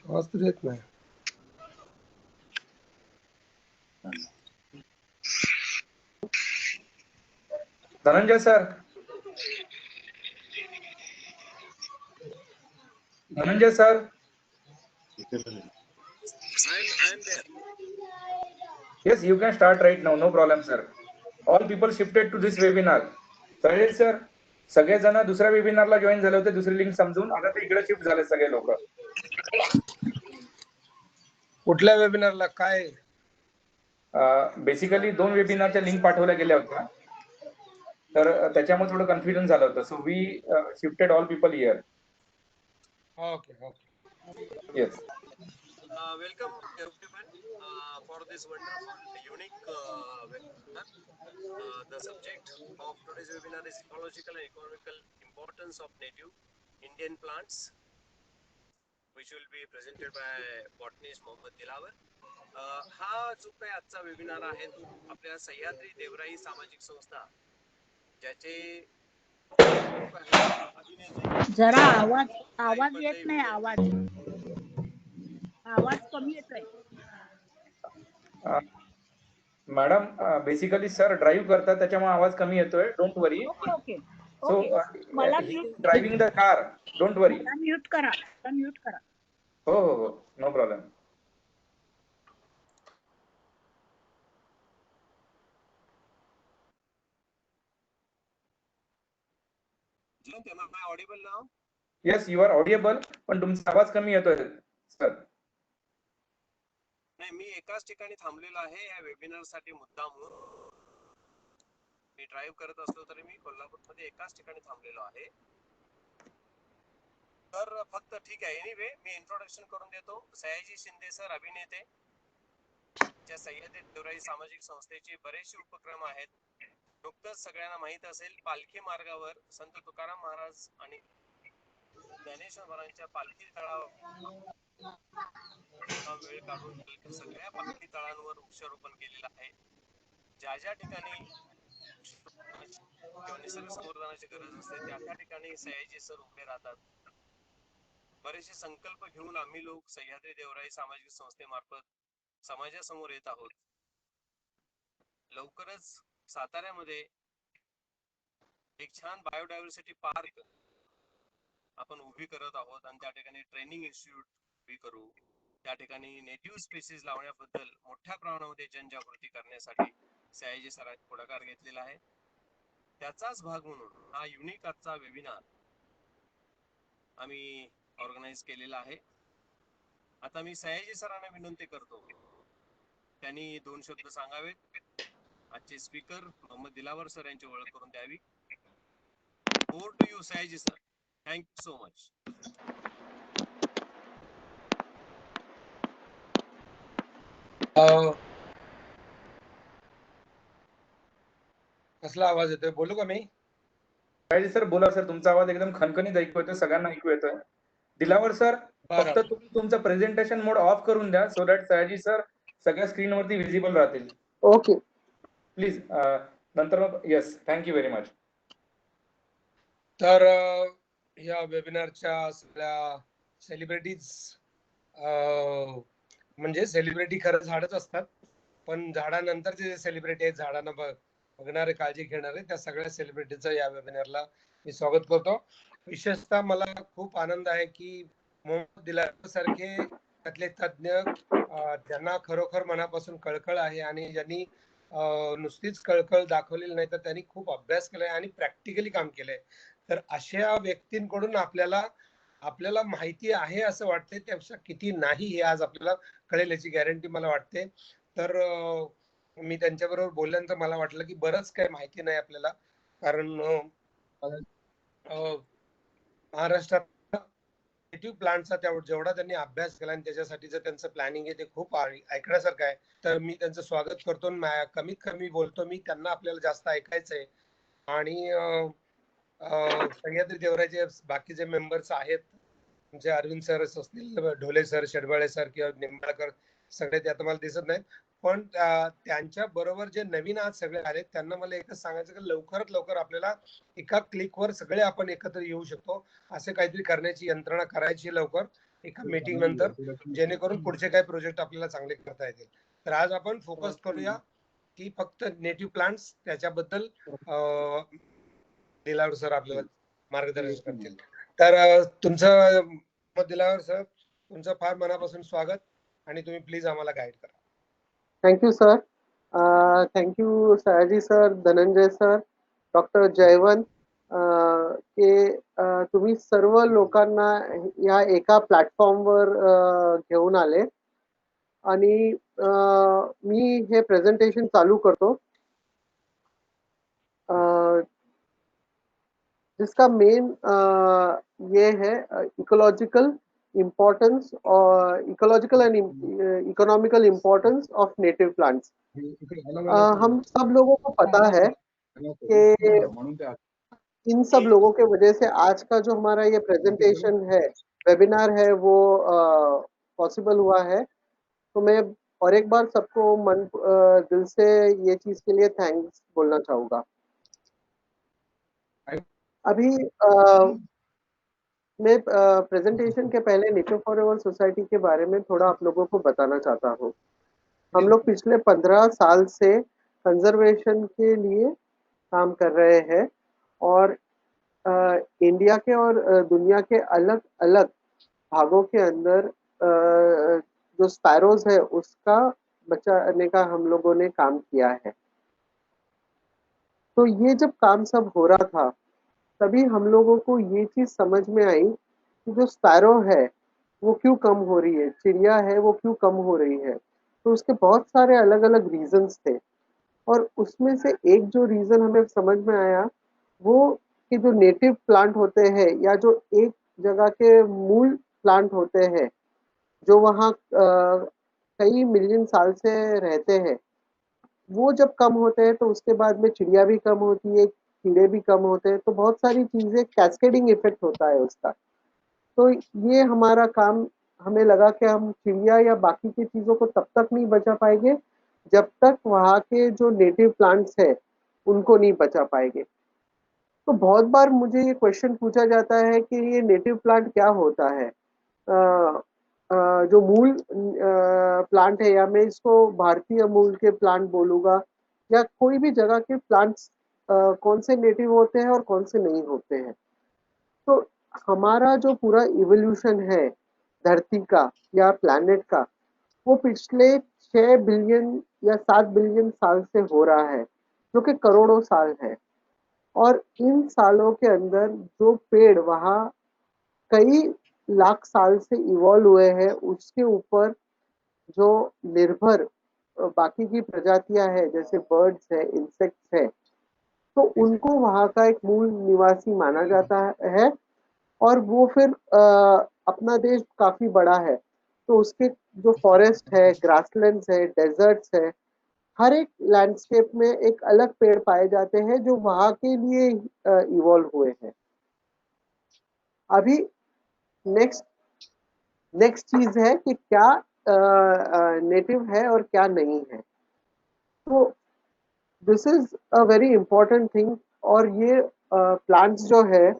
आवाज तर येत नाही. Dhananjay sir, Dhananjay sir, I'm there. yes, you can start right now, no problem, sir. All people shifted to this webinar. कळेल sir, सगळेजण दुसऱ्या वेबिनारला जॉईन झाले होते, दुसरी लिंक समजून. आता ते इकडे शिफ्ट झाले सगळे लोक. कुठल्या वेबिनारला काय? बेसिकली 2 वेबिनारच्या लिंक पाठवल्या गेल्या होत्या, तर त्याच्यामुळे थोडं कन्फ्युजन झालं होतं. So we shifted all people here. Okay okay. Yes. Welcome everyone for this wonderful, unique webinar. The subject of today's webinar is ecological and economical importance of native Indian plants, which will be presented by botanist Mohammad Dilawar. हा जो काही आजचा webinar आहे तो आपल्या सह्याद्री देवराई सामाजिक संस्था ज्याचे जरा आवाज येत नाही. आवाज कमी येतोय मॅडम, बेसिकली सर ड्राईव्ह करतात, त्याच्यामुळे आवाज कमी येतोय. Don't worry. Okay okay so मला driving the car, don't worry. Mute करा. हो हो हो, no problem. Am I audible now? Yes, you are audible, पण तुमचा आवाज कमी येतोय सर. नाही, मी एकाच ठिकाणी थांबलेलो आहे या वेबिनार साठी मुद्दामून. मी ड्राईव्ह करत असलो तरी मी कोल्हापूरमध्ये एकाच ठिकाणी थांबलेलो आहे. तर फक्त ठीक आहे. एनिवे, मी इंट्रोडक्शन करून देतो. सयाजी शिंदे सर, अभिनेते, ज्या सह्याद्री देवराई सामाजिक संस्थेचे बरेचसे उपक्रम आहेत. नुकतंच सगळ्यांना माहित असेल, पालखी मार्गावर संत तुकाराम महाराज आणि ज्ञानेश्वर महाराजांच्या पालखी तळावर वेळ काढून सगळ्या पालखी तळांवर वृक्षारोपण केलेलं आहे. ज्या ज्या ठिकाणी किंवा निसर्ग संवर्धनाची गरज असते त्या त्या ठिकाणी सयाजी सर उभे राहतात. बरेचसे संकल्प घेऊन आम्ही लोक सह्याद्री देवराई सामाजिक संस्थेमार्फत समाजासमोर येत आहोत. लवकरच साताऱ्यामध्ये एक छान बायोडायव्हर्सिटी पार्क आपण उभी करत आहोत आणि त्या ठिकाणी ट्रेनिंग इन्स्टिट्यूट उभी करू. त्या ठिकाणी नेटिव्ह स्पीसीज लावण्याबद्दल मोठ्या प्रमाणामध्ये जनजागृती करण्यासाठी सयाजी सरांनी पुढाकार घेतलेला आहे. त्याचाच भाग म्हणून हा युनिक आजचा वेबिनार आम्ही ऑर्गनाइज केलेला आहे. आता मी सयाजी सरांना विनंती करतो, त्यांनी 2 शब्द सांगावेत. आजचे स्पीकर मोहम्मद दिलावर सर यांची ओळख करून द्यावी. Over to you Sayaji sir. Thank you so much. कसला आवाज येतोय? बोलू का मी? सयाजी सर बोला सर, तुमचा आवाज एकदम खणखणीत ऐकू येतोय, सगळ्यांना ऐकू येतोय. दिलावर सर, फक्त तुम्ही तुमचं प्रेझेंटेशन मोड ऑफ करून द्या, सो दॅट सयाजी सर सगळ्या स्क्रीन वरती विजिबल राहतील. Okay please. नंतर मग येस, थँक्यू व्हेरी मच. तर या वेबिनारच्या सगळ्या सेलिब्रिटीज, म्हणजे सेलिब्रिटी खरं झाडच असतात, पण झाडानंतरचे जे सेलिब्रिटी आहेत, झाडांना बघणारे, काळजी घेणारे, त्या सगळ्या सेलिब्रिटीचं या वेबिनारला मी स्वागत करतो. विशेषतः मला खूप आनंद आहे की मोहम्मद दिलावर सारखे त्यातले तज्ञ, त्यांना खरोखर मनापासून कळकळ आहे आणि ज्यांनी नुसतीच कळकळ दाखवलेली नाही, तर त्यांनी खूप अभ्यास केलाय आणि प्रॅक्टिकली काम केलंय. तर अशा व्यक्तींकडून आपल्याला माहिती आहे असं वाटते, त्यापेक्षा किती नाही हे आज आपल्याला कळेल याची गॅरंटी मला वाटते. तर मी त्यांच्याबरोबर बोलल्यानंतर मला वाटलं की बरंच काही माहिती नाही आपल्याला, कारण महाराष्ट्रात नेटिव्ह प्लांटचा जेवढा त्यांनी अभ्यास केला आणि त्याच्यासाठीचं त्यांचं प्लॅनिंग आहे ते खूप ऐकण्यासारखं आहे. तर मी त्यांचं स्वागत करतो. कमीत कमी बोलतो मी, त्यांना आपल्याला जास्त ऐकायचंय. आणि सह्याद्री देवराईचे बाकीचे मेंबर्स आहेत, म्हणजे अरविंद सर असतील, ढोले सर, शेडबाळे सर किंवा निंबाळकर, सगळे ते आता मला दिसत नाहीत, पण त्यांच्या बरोबर जे नवीन आज सगळे आले त्यांना मला एकच सांगायचं की लवकरात लवकर आपल्याला एका क्लिकवर सगळे आपण एकत्र येऊ शकतो, असे काहीतरी करण्याची यंत्रणा करायची लवकर एका मीटिंग नंतर, जेणेकरून पुढचे काही प्रोजेक्ट आपल्याला चांगले करता येतील. तर आज आपण फोकस करूया की फक्त नेटिव्ह प्लांट्स त्याच्याबद्दल दिलावर सर आपल्याला मार्गदर्शन करतील. तर तुमचं मत दिलावर सर, तुमचं फार मनापासून स्वागत आणि तुम्ही प्लीज आम्हाला गाईड करा. Thank you, sir. Thank you, Sayaji sir, Dhananjay sir, doctor Jaywant के तुम्ही सर्व लोकांना या एका प्लॅटफॉर्मवर घेऊन आले आणि मी हे प्रेझेंटेशन चालू करतो. जिसका मेन ये है इकोलॉजिकल इम्पोर्टेंस और ecological and economical importance of native plants. हम सब लोगों को पता है कि इन सब लोगों के वजह से आज का जो हमारा ये प्रेजेंटेशन है, वेबिनार है, वो पॉसिबल हुआ है. तो मैं और एक बार सबको दिल से ये चीज के लिए थैंक्स बोलना चाहूंगा. अभी मैं प्रेजेंटेशन के पहले नेचर फॉरएवर सोसाइटी के बारे में थोड़ा आप लोगों को बताना चाहता हूँ. हम लोग पिछले 15 साल से कंजर्वेशन के लिए काम कर रहे हैं और इंडिया के और दुनिया के अलग अलग भागों के अंदर जो स्पैरोज है उसका बचाने का हम लोगों ने काम किया है. तो ये जब काम सब हो रहा था तभी हम लोगों को ये चीज समझ में आई कि जो स्पैरो है वो क्यों कम हो रही है, चिड़िया है वो क्यों कम हो रही है. तो उसके बहुत सारे अलग अलग रीजंस थे और उसमें से एक जो रीजन हमें समझ में आया वो कि जो नेटिव प्लांट होते हैं या जो एक जगह के मूल प्लांट होते हैं जो वहाँ कई मिलियन साल से रहते हैं, वो जब कम होते हैं तो उसके बाद में चिड़िया भी कम होती है, कीड़े भी कम होते हैं, तो बहुत सारी चीजें कैस्केडिंग इफेक्ट होता है उसका. तो ये हमारा काम, हमें लगा कि हम चिड़िया या बाकी की चीजों को तब तक नहीं बचा पाएंगे जब तक वहाँ के जो नेटिव प्लांट्स है उनको नहीं बचा पाएंगे. तो बहुत बार मुझे ये क्वेश्चन पूछा जाता है कि ये नेटिव प्लांट क्या होता है. जो मूल प्लांट है, या मैं इसको भारतीय मूल के प्लांट बोलूँगा, या कोई भी जगह के प्लांट्स कौन से नेटिव होते हैं और कौन से नहीं होते हैं. तो हमारा जो पूरा इवोल्यूशन है धरती का या प्लैनेट का, वो पिछले 6 बिलियन या 7 बिलियन साल से हो रहा है, जो कि करोड़ों साल है. और इन सालों के अंदर जो पेड़ वहाँ कई लाख साल से इवॉल्व हुए हैं, उसके ऊपर जो निर्भर बाकी की प्रजातियां हैं, जैसे बर्ड्स है, इंसेक्ट्स है, तो उनको वहाँ का एक मूल निवासी माना जाता है. और वो फिर अपना देश काफी बड़ा है, तो उसके जो फॉरेस्ट है, ग्रासलैंड्स है, डेजर्ट्स है, हर एक लैंडस्केप में एक अलग पेड़ पाए जाते हैं जो वहाँ के लिए इवॉल्व हुए हैं. अभी नेक्स्ट चीज है कि क्या नेटिव है और क्या नहीं है. तो this is a very important thing. और ये प्लांट्स जो है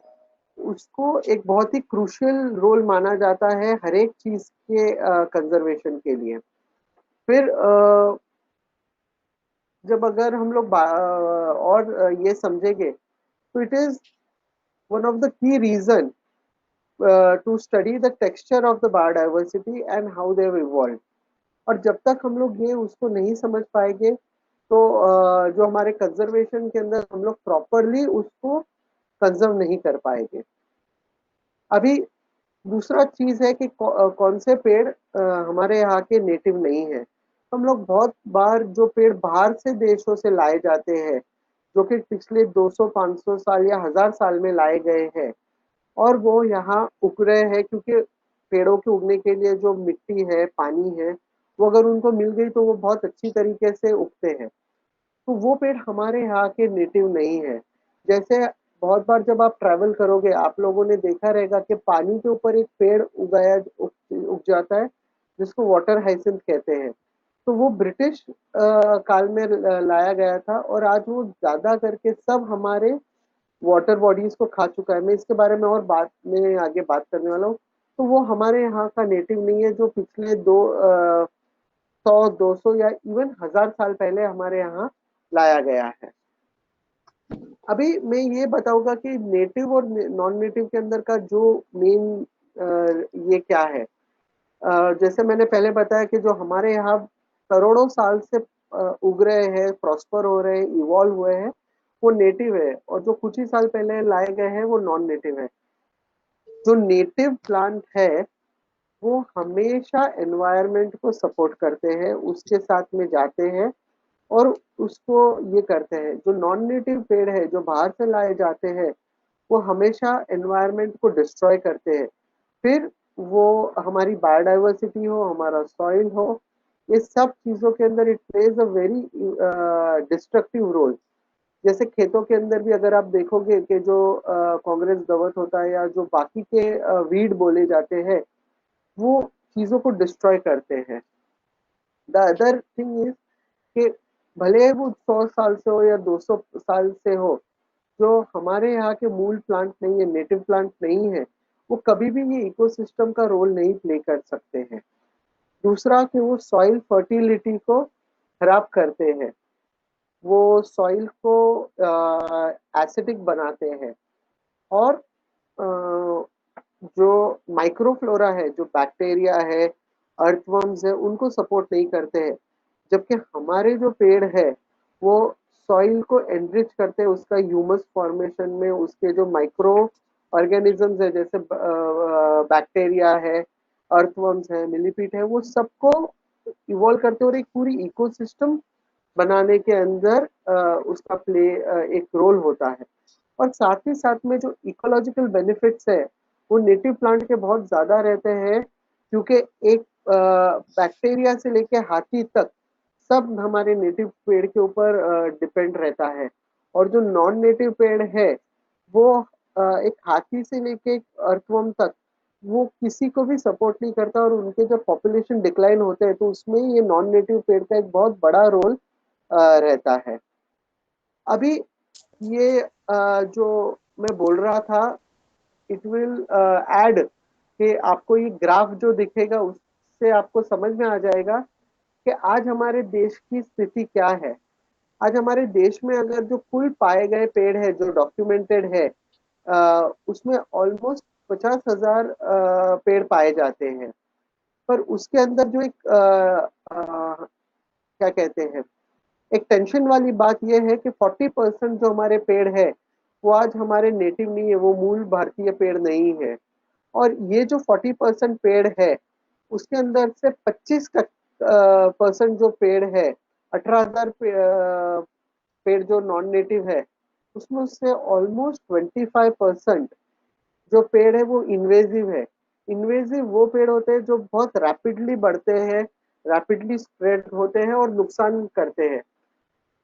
उसको एक बहुत ही क्रूशियल रोल माना जाता है हर एक चीज के कंजर्वेशन के लिए. फिर जब अगर हम लोग और ये समझेंगे तो it is one of the key reason to study the texture of the biodiversity and how they have evolved. और जब तक हम लोग ये उसको नहीं समझ पाएंगे तो जो हमारे कंजर्वेशन के अंदर हम लोग प्रॉपरली उसको कंजर्व नहीं कर पाएंगे. अभी दूसरा चीज है कि कौन से पेड़ हमारे यहाँ के नेटिव नहीं है. हम लोग बहुत बार जो पेड़ बाहर से देशों से लाए जाते हैं, जो कि पिछले 200-500 साल या 1000 साल में लाए गए हैं, और वो यहाँ उग रहे हैं क्योंकि पेड़ों के उगने के लिए जो मिट्टी है, पानी है, वो अगर उनको मिल गई तो वो बहुत अच्छी तरीके से उगते हैं. तो वो पेड़ हमारे यहाँ के नेटिव नहीं है. जैसे बहुत बार जब आप ट्रैवल करोगे, आप लोगों ने देखा रहेगा कि पानी के ऊपर एक पेड़ उग जाता है जिसको वाटर हाइसिंथ कहते हैं. तो वो ब्रिटिश काल में लाया गया था, और आज वो ज्यादा करके सब हमारे वाटर बॉडीज को खा चुका है। मैं इसके बारे में और बाद में आगे बात करने वाला हूँ। तो वो हमारे यहाँ का नेटिव नहीं है, जो पिछले 100 200 या इवन 1000 साल पहले हमारे यहाँ लाया गया है। अभी मैं ये बताऊंगा कि नेटिव और नॉन नेटिव के अंदर का जो मेन ये क्या है। जैसे मैंने पहले बताया कि जो हमारे यहाँ करोड़ों साल से उग रहे हैं, प्रॉस्पर हो रहे हैं, इवॉल्व हुए हैं, वो नेटिव है, और जो कुछ ही साल पहले लाए गए हैं वो नॉन नेटिव है। जो नेटिव प्लांट है वो हमेशा एनवायरनमेंट को सपोर्ट करते हैं, उसके साथ में जाते हैं और उसको ये करते हैं। जो नॉन नेटिव पेड़ है जो बाहर से लाए जाते हैं, वो हमेशा एनवायरनमेंट को डिस्ट्रॉय करते हैं। फिर वो हमारी बायोडाइवर्सिटी हो, हमारा सॉइल हो, ये सब चीजों के अंदर it plays a very destructive role. जैसे खेतों के अंदर भी अगर आप देखोगे कि जो कांग्रेस गवत होता है या जो बाकी के वीड बोले जाते हैं, वो चीजों को डिस्ट्रॉय करते हैं। द अदर थिंग इज कि भले वो 100 साल से हो या 200 साल से हो, जो हमारे यहाँ के मूल प्लांट नहीं है, नेटिव प्लांट नहीं है, वो कभी भी ये इकोसिस्टम का रोल नहीं प्ले कर सकते हैं। दूसरा कि वो सॉइल फर्टिलिटी को खराब करते हैं, वो सॉइल को एसिडिक बनाते हैं, और जो माइक्रोफ्लोरा है, जो बैक्टीरिया है, अर्थवर्म्स है, उनको सपोर्ट नहीं करते हैं। जबकि हमारे जो पेड़ है वो सॉइल को एनरिच करते हैं, उसका ह्यूमस फॉर्मेशन में, उसके जो माइक्रो ऑर्गेनिजम्स है, जैसे बैक्टीरिया है, अर्थवर्म्स है, मिलीपीट है, वो सबको इवॉल्व करते हैं और एक पूरी इकोसिस्टम बनाने के अंदर उसका प्ले एक रोल होता है। और साथ ही साथ में जो इकोलॉजिकल बेनिफिट्स है वो नेटिव प्लांट के बहुत ज्यादा रहते हैं, क्योंकि एक बैक्टीरिया से लेके हाथी तक सब हमारे नेटिव पेड़ के ऊपर डिपेंड रहता है। और जो नॉन नेटिव पेड़ है वो एक हाथी से लेके एक अर्थवर्म तक वो किसी को भी सपोर्ट नहीं करता, और उनके जब पॉपुलेशन डिक्लाइन होते हैं तो उसमें ये नॉन नेटिव पेड़ का एक बहुत बड़ा रोल रहता है। अभी ये जो मैं बोल रहा था, इट विल ऐड कि आपको ये ग्राफ जो दिखेगा उससे आपको समझ में आ जाएगा कि आज हमारे देश की स्थिति क्या है। आज हमारे देश में अगर जो कुल पाए गए पेड़ है जो डॉक्यूमेंटेड है, उसमें ऑलमोस्ट 50,000 पेड़ पाए जाते हैं। पर उसके अंदर जो एक क्या कहते हैं, एक टेंशन वाली बात यह है कि 40% जो हमारे पेड़ है वो आज हमारे नेटिव नहीं है, वो मूल भारतीय पेड़ नहीं है। और ये जो 40% पेड़ है उसके अंदर से 25 का परसेंट जो पेड़ है, 18,000 पेड़ जो नॉन नेटिव है, उसमें से ऑलमोस्ट 25% जो पेड़ है वो इन्वेजिव है। इन्वेजिव वो पेड़ होते हैं जो बहुत रैपिडली बढ़ते हैं, रैपिडली स्प्रेड होते हैं और नुकसान करते हैं।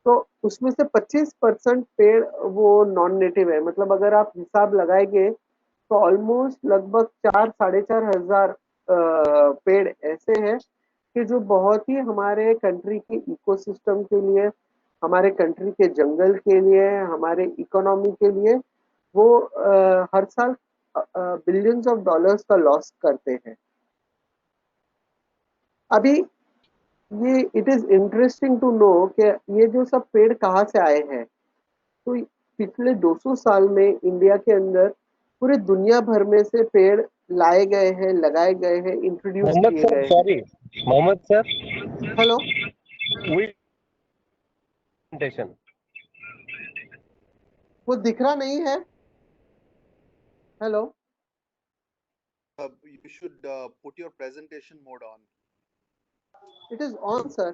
तो उसमें से 25% पेड़ वो नॉन नेटिव है। मतलब अगर आप हिसाब लगाएंगे तो ऑलमोस्ट लगभग 4 साढ़े 4 हजार पेड़ ऐसे हैं कि जो बहुत ही हमारे कंट्री के इकोसिस्टम के लिए, हमारे कंट्री के जंगल के लिए, हमारे इकोनॉमी के लिए वो हर साल बिलियंस ऑफ डॉलर्स का लॉस करते हैं। अभी ये it is interesting to know कि ये जो सब पेड़ कहाँ से आए हैं। तो पिछले 200 साल में इंडिया के अंदर पूरे दुनिया भर में से पेड़ लाए गए हैं, लगाए गए हैं, इंट्रोड्यूस मोहम्मद किए सर, गए हैं। Sorry, Mohammed sir, hello, we presentation. वो दिख रहा नहीं है। Hello, You should put your presentation mode on. It is on sir,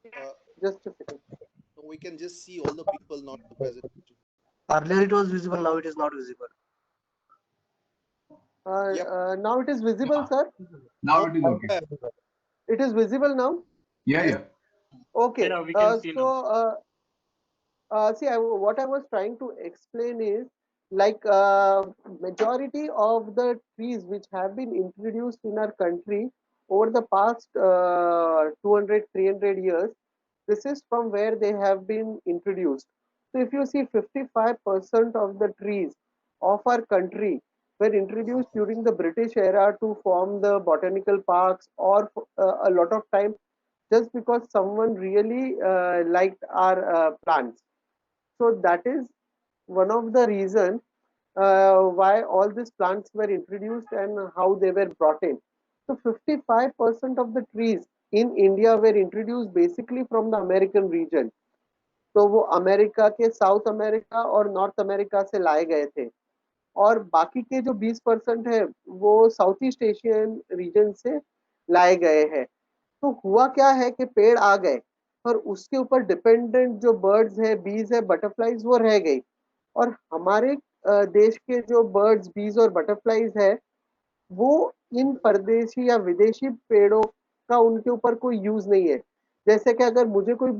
Uh, just a second. we can just see all the people, not the presentation. Earlier it was visible, now it is not visible. Yep. Now it is visible sir, Now it is okay. It is visible now. Yeah, yeah. Okay, Yeah, we can see so see, what I was trying to explain is like majority of the trees which have been introduced in our country over the past 200-300 years, this is from where they have been introduced. So if you see 55% of the trees of our country were introduced during the British era to form the botanical parks, or a lot of time just because someone really liked our plants. So that is one of the reason why all these plants were introduced and how they were brought in. So 55% of the trees in India were introduced basically from the American region. तो वो America के, south America और north America से लाए गए थे, और बाकी के जो 20% है वो साउथ ईस्ट एशियन रीजन से लाए गए हैं। तो हुआ क्या है कि पेड़ आ गए पर उसके ऊपर डिपेंडेंट जो बर्ड्स है, बीज है, बटरफ्लाईज, वो रह गई। और हमारे देश के जो बर्ड्स, बीज और बटरफ्लाईज है वो इन परदेशी या विदेशी पेड़ों का उनके ऊपर कोई यूज नहीं है। जैसे कि अगर मुझे कोई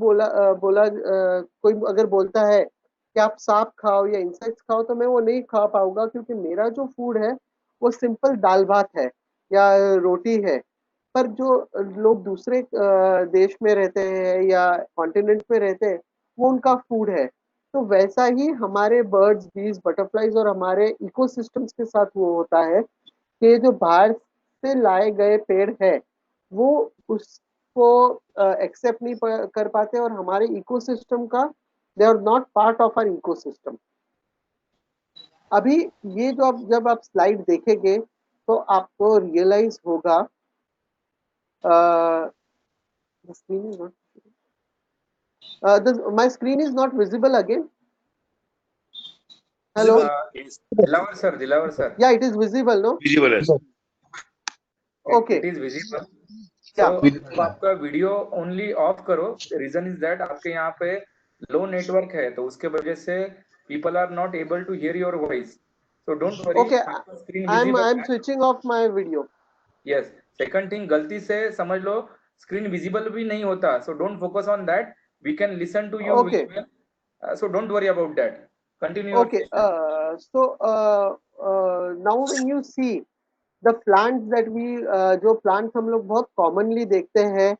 कोई अगर बोलता है कि आप सांप खाओ या इंसेक्ट्स खाओ, तो मैं वो नहीं खा पाऊंगा, क्योंकि मेरा जो फूड है वो सिंपल दाल भात है या रोटी है। पर जो लोग दूसरे देश में रहते हैं या कॉन्टिनेंट में रहते हैं, वो उनका फूड है। तो वैसा ही हमारे बर्ड्स, बीज, बटरफ्लाईज और हमारे इकोसिस्टम्स के साथ वो होता है कि जो बाहर से लाए गए पेड़ है वो उसको एक्सेप्ट नहीं कर पाते, और हमारे इकोसिस्टम का they are not part of our ecosystem. अभी ये जो जब आप स्लाइड देखेंगे तो आपको रियलाइज होगा the screen is not my screen is not visible again. Hello. Dilawar sir. Yeah, it is visible, no? Visible as. Okay. It is visible. Yeah. So आपका वीडियो ओनली ऑफ करो। Reason is that आपके यहाँ पे लो network है, तो उसके वजह से people are not able to hear your voice. So don't worry, Okay. Screen I'm visible. switching off my video. Yes, second thing, गलती से समझ लो स्क्रीन विजिबल भी नहीं होता, so don't focus on that, we can listen to you, Okay. So don't worry about that, continue. Okay. Now when you see the plants that we जो plants हम लोग बहुत commonly देखते हैं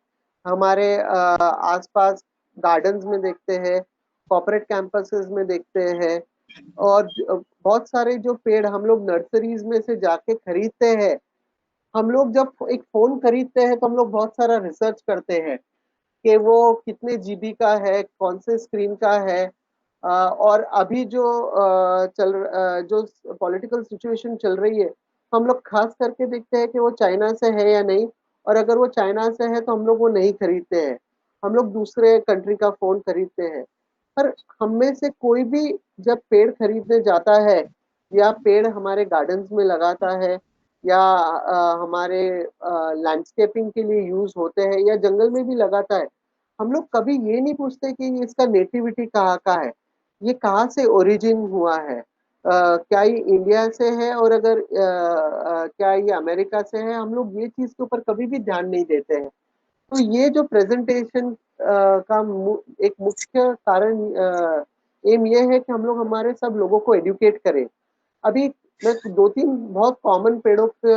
हमारे आसपास गार्डन्स में देखते हैं, कॉर्पोरेट कैंपसेस में देखते हैं, और बहुत सारे जो पेड़ हम लोग नर्सरीज में से जाके खरीदते हैं। हम लोग जब एक फोन खरीदते हैं तो हम लोग बहुत सारा रिसर्च करते हैं कि वो कितने जीबी का है, कौन से स्क्रीन का है, और अभी जो जो पॉलिटिकल सिचुएशन चल रही है, हम लोग खास करके देखते हैं कि वो चाइना से है या नहीं, और अगर वो चाइना से है तो हम लोग वो नहीं खरीदते हैं, हम लोग दूसरे कंट्री का फोन खरीदते हैं। पर हम में से कोई भी जब पेड़ खरीदने जाता है या पेड़ हमारे गार्डन्स में लगाता है या हमारे लैंडस्केपिंग के लिए यूज होते हैं या जंगल में भी लगाता है, हम लोग कभी ये नहीं पूछते कि इसका नेटिविटी कहाँ का है, ये कहाँ से ओरिजिन हुआ है, क्या ये इंडिया से है, और अगर क्या ये अमेरिका से है। हम लोग ये चीज के ऊपर कभी भी ध्यान नहीं देते हैं। तो ये जो प्रेजेंटेशन का एक मुख्य कारण एम ये है कि हम लोग हमारे सब लोगों को एडुकेट करें। अभी मैं 2-3 बहुत कॉमन पेड़ों की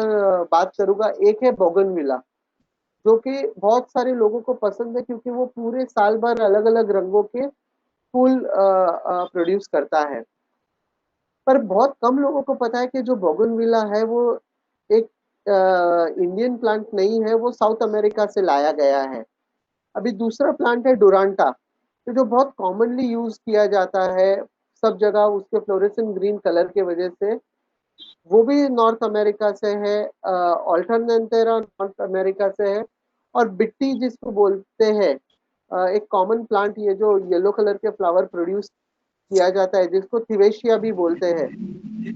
बात करूंगा। एक है बोगनविला, जो कि बहुत सारे लोगों को पसंद है क्योंकि वो पूरे साल भर अलग अलग रंगों के फूल प्रोड्यूस करता है। पर बहुत कम लोगों को पता है कि जो बोगनविला है वो एक इंडियन प्लांट नहीं है, वो साउथ अमेरिका से लाया गया है। अभी दूसरा प्लांट है डुरांटा, जो बहुत कॉमनली यूज किया जाता है सब जगह उसके फ्लोरेसेंट ग्रीन कलर के वजह से। वो भी नॉर्थ अमेरिका से है, ऑल्टरनेंथेरा नॉर्थ अमेरिका से है। और बिट्टी जिसको बोलते हैं, एक कॉमन प्लांट ये जो येलो कलर के फ्लावर प्रोड्यूस किया जाता है जिसको थिवेशिया भी बोलते हैं,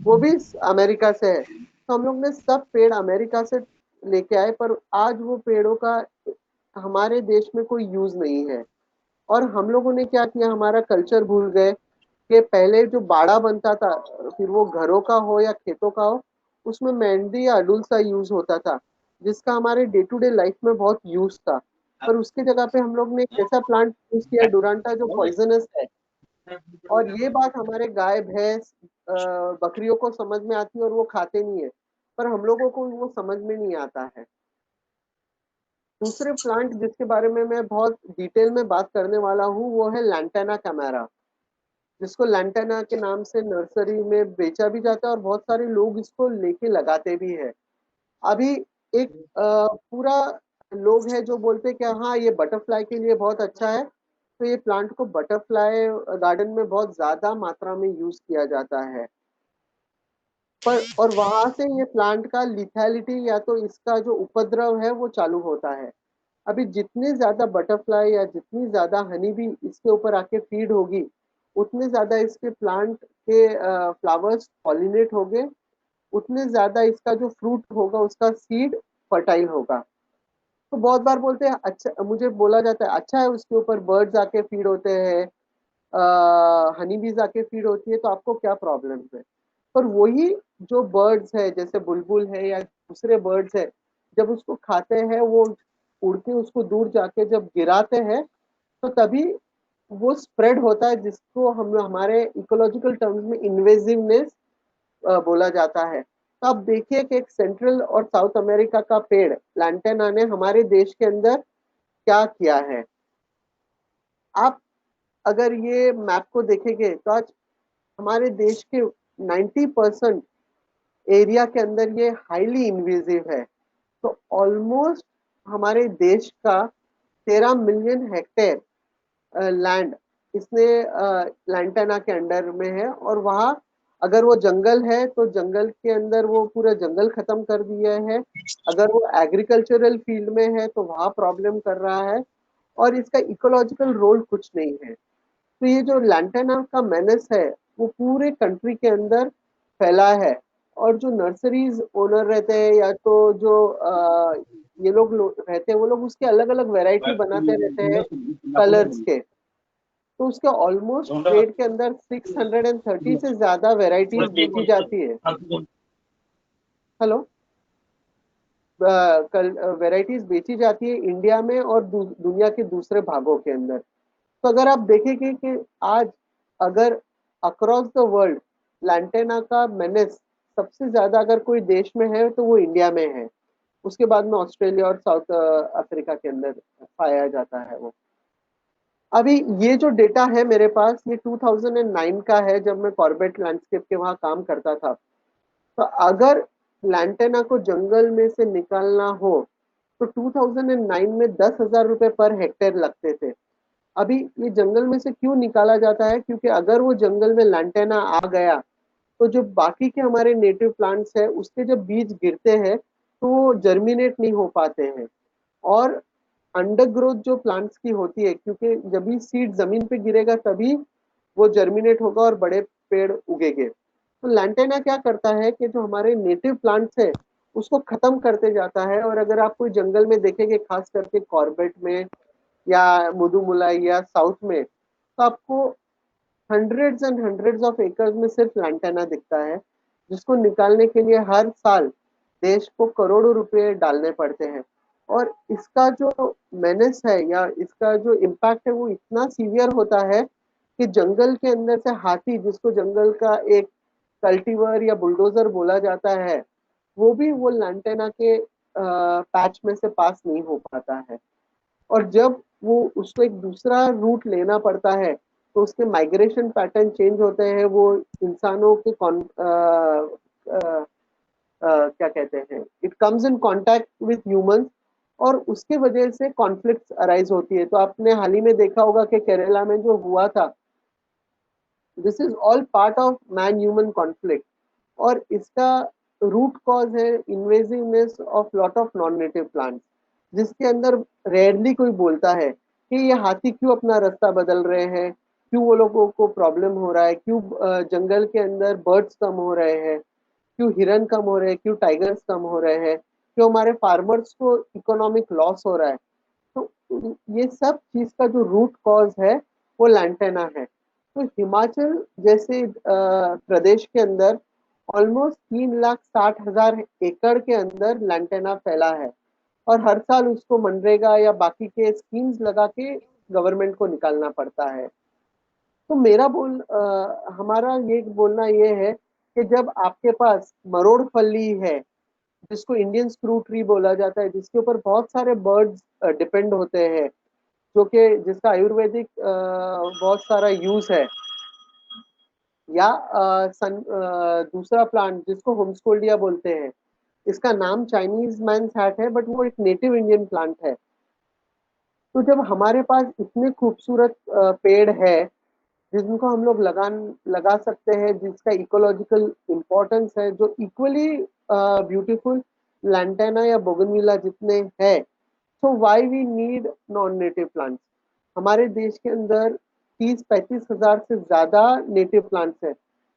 वो भी अमेरिका से है। तो हम लोग ने सब पेड़ अमेरिका से लेके आए, पर आज वो पेड़ों का हमारे देश में कोई यूज नहीं है। और हम लोगों ने क्या किया, हमारा कल्चर भूल गए कि पहले जो बाड़ा बनता था, फिर वो घरों का हो या खेतों का हो, उसमें मेहंदी या अडुल सा यूज होता था जिसका हमारे डे टू डे लाइफ में बहुत यूज था। पर उसकी जगह पे हम लोग ने एक ऐसा प्लांट यूज किया डुरांटा जो पॉइजनस है। और ये बात हमारे गाय, भैंस, बकरियों को समझ में आती है और वो खाते नहीं है, पर हम लोगों को वो समझ में नहीं आता है। दूसरे प्लांट जिसके बारे में मैं बहुत डिटेल में बात करने वाला हूँ वो है लैंटेना कैमेरा, जिसको लैंटेना के नाम से नर्सरी में बेचा भी जाता है और बहुत सारे लोग इसको लेके लगाते भी है। अभी एक पूरा लोग है जो बोलते हैं कि हाँ ये बटरफ्लाई के लिए बहुत अच्छा है, तो ये प्लांट को बटरफ्लाई गार्डन में बहुत ज्यादा मात्रा में यूज किया जाता है। पर और वहां से ये प्लांट का लिथैलिटी या तो इसका जो उपद्रव है वो चालू होता है। अभी जितने ज्यादा बटरफ्लाई या जितनी ज्यादा हनी भी इसके ऊपर आके फीड होगी, उतने ज्यादा इसके प्लांट के फ्लावर्स पॉलिनेट होंगे, उतने ज्यादा इसका जो फ्रूट होगा उसका सीड फर्टाइल होगा। तो बहुत बार बोलते हैं अच्छा, मुझे बोला जाता है अच्छा है उसके ऊपर बर्ड्स आके फीड होते हैं, हनी बीज आके फीड होती है, तो आपको क्या प्रॉब्लम है। पर वही जो बर्ड्स है जैसे बुलबुल है या दूसरे बर्ड्स है, जब उसको खाते हैं वो उड़ के उसको दूर जाके जब गिराते हैं तो तभी वो स्प्रेड होता है, जिसको हम हमारे इकोलॉजिकल टर्म्स में इन्वेजिवनेस बोला जाता है। तो आप देखिए कि एक सेंट्रल और साउथ अमेरिका का पेड़ लैंटेना ने हमारे देश के अंदर क्या किया है। आप अगर ये मैप को देखेंगे तो आज हमारे देश के 90% एरिया के अंदर ये हाईली इन्वेजिव है। तो ऑलमोस्ट हमारे देश का 13 मिलियन हेक्टेयर लैंड इसने लैंटेना के अंडर में है, और वहाँ अगर वो जंगल है तो जंगल के अंदर वो पूरा जंगल खत्म कर दिया है, अगर वो एग्रीकल्चरल फील्ड में है तो वहाँ प्रॉब्लम कर रहा है, और इसका इकोलॉजिकल रोल कुछ नहीं है। तो ये जो लैंटेना का मेनेस है वो पूरे कंट्री के अंदर फैला है, और जो नर्सरीज ओनर रहते हैं या तो जो ये रहते हैं वो लोग उसके अलग अलग वैरायटी बनाते रहते हैं कलर्स के। तो उसके ऑलमोस्ट ट्रेड के अंदर 630 से ज्यादा वैरायटीज बेची जाती है। हेलो, वैरायटीज बेची जाती है इंडिया में और दुनिया के दूसरे भागों के अंदर। तो अगर आप देखेंगे कि आज अगर अक्रॉस द वर्ल्ड लैंटेना का मेनेस सबसे ज्यादा अगर कोई देश में है तो वो इंडिया में है, उसके बाद में ऑस्ट्रेलिया और साउथ अफ्रीका के अंदर पाया जाता है वो। अभी ये जो डेटा है मेरे पास ये 2009 का है, जब मैं कॉर्बेट लैंडस्केप के वहां काम करता था। तो अगर लैंटेना को जंगल में से निकालना हो तो 2009 में 10,000 रुपए पर हेक्टेयर लगते थे। अभी ये जंगल में से क्यों निकाला जाता है, क्योंकि अगर वो जंगल में लैंटेना आ गया तो जो बाकी के हमारे नेटिव प्लांट्स है उसके जब बीज गिरते हैं तो वो जर्मिनेट नहीं हो पाते हैं, और अंडर ग्रोथ जो प्लांट्स की होती है, क्योंकि जब भी सीड जमीन पे गिरेगा तभी वो जर्मिनेट होगा और बड़े पेड़ उगेंगे। तो लैंटेना क्या करता है कि जो हमारे नेटिव प्लांट्स है उसको खत्म करते जाता है। और अगर आप कोई जंगल में देखेंगे खास करके कॉर्बेट में या मुदुमुलाई या साउथ में, तो आपको hundreds and hundreds of acres में सिर्फ लैंटेना दिखता है, जिसको निकालने के लिए हर साल देश को करोड़ों रुपए डालने पड़ते हैं। और इसका जो मेनेस है या इसका जो इम्पैक्ट है वो इतना सीवियर होता है कि जंगल के अंदर से हाथी, जिसको जंगल का एक कल्टीवर या बुलडोजर बोला जाता है, वो भी वो लैंटेना के पैच में से पास नहीं हो पाता है। और जब वो उसको एक दूसरा रूट लेना पड़ता है तो उसके माइग्रेशन पैटर्न चेंज होते हैं, वो इंसानों के क्या कहते हैं, it comes in contact with humans, और उसके वजह से कॉन्फ्लिक्ट्स अराइज होती है। तो आपने हाल ही में देखा होगा कि केरला में जो हुआ था, this is all part of man human conflict, और इसका रूट कॉज है invasiveness of lot of non native plants, जिसके अंदर रेयरली कोई बोलता है कि ये हाथी क्यों अपना रास्ता बदल रहे हैं, क्यों वो लोगों को प्रॉब्लम हो रहा है, क्यों जंगल के अंदर बर्ड्स कम हो रहे हैं, क्यों हिरन कम हो रहे हैं, क्यों टाइगर्स कम हो रहे हैं, क्यों हमारे फार्मर्स को इकोनॉमिक लॉस हो रहा है। तो ये सब चीज का जो रूट कॉज है वो लैंटेना है। तो हिमाचल जैसे प्रदेश के अंदर ऑलमोस्ट 3,60,000 एकड़ के अंदर लैंटेना फैला है, और हर साल उसको मनरेगा या बाकी के स्कीम्स लगा के गवर्नमेंट को निकालना पड़ता है। तो हमारा ये बोलना ये है कि जब आपके पास मरोड़ फली है जिसको इंडियन स्क्रू ट्री बोला जाता है, जिसके ऊपर बहुत सारे बर्ड्स डिपेंड होते हैं, जो कि जिसका आयुर्वेदिक बहुत सारा यूज है। या दूसरा प्लांट जिसको होम्सकोल्डिया बोलते हैं, इसका नाम चाइनीज मैंस हैट है, बट वो एक नेटिव इंडियन प्लांट है। तो जब हमारे पास इतने खूबसूरत पेड़ है जिनको हम लोग लगा सकते हैं, जिसका इकोलॉजिकल इम्पोर्टेंस है, जो इक्वली ब्यूटीफुल लैंटेना या बोगनविला जितने हैं, तो why we need non native plants. हमारे देश के अंदर 30-35 हजार से ज्यादा नेटिव प्लांट्स हैं।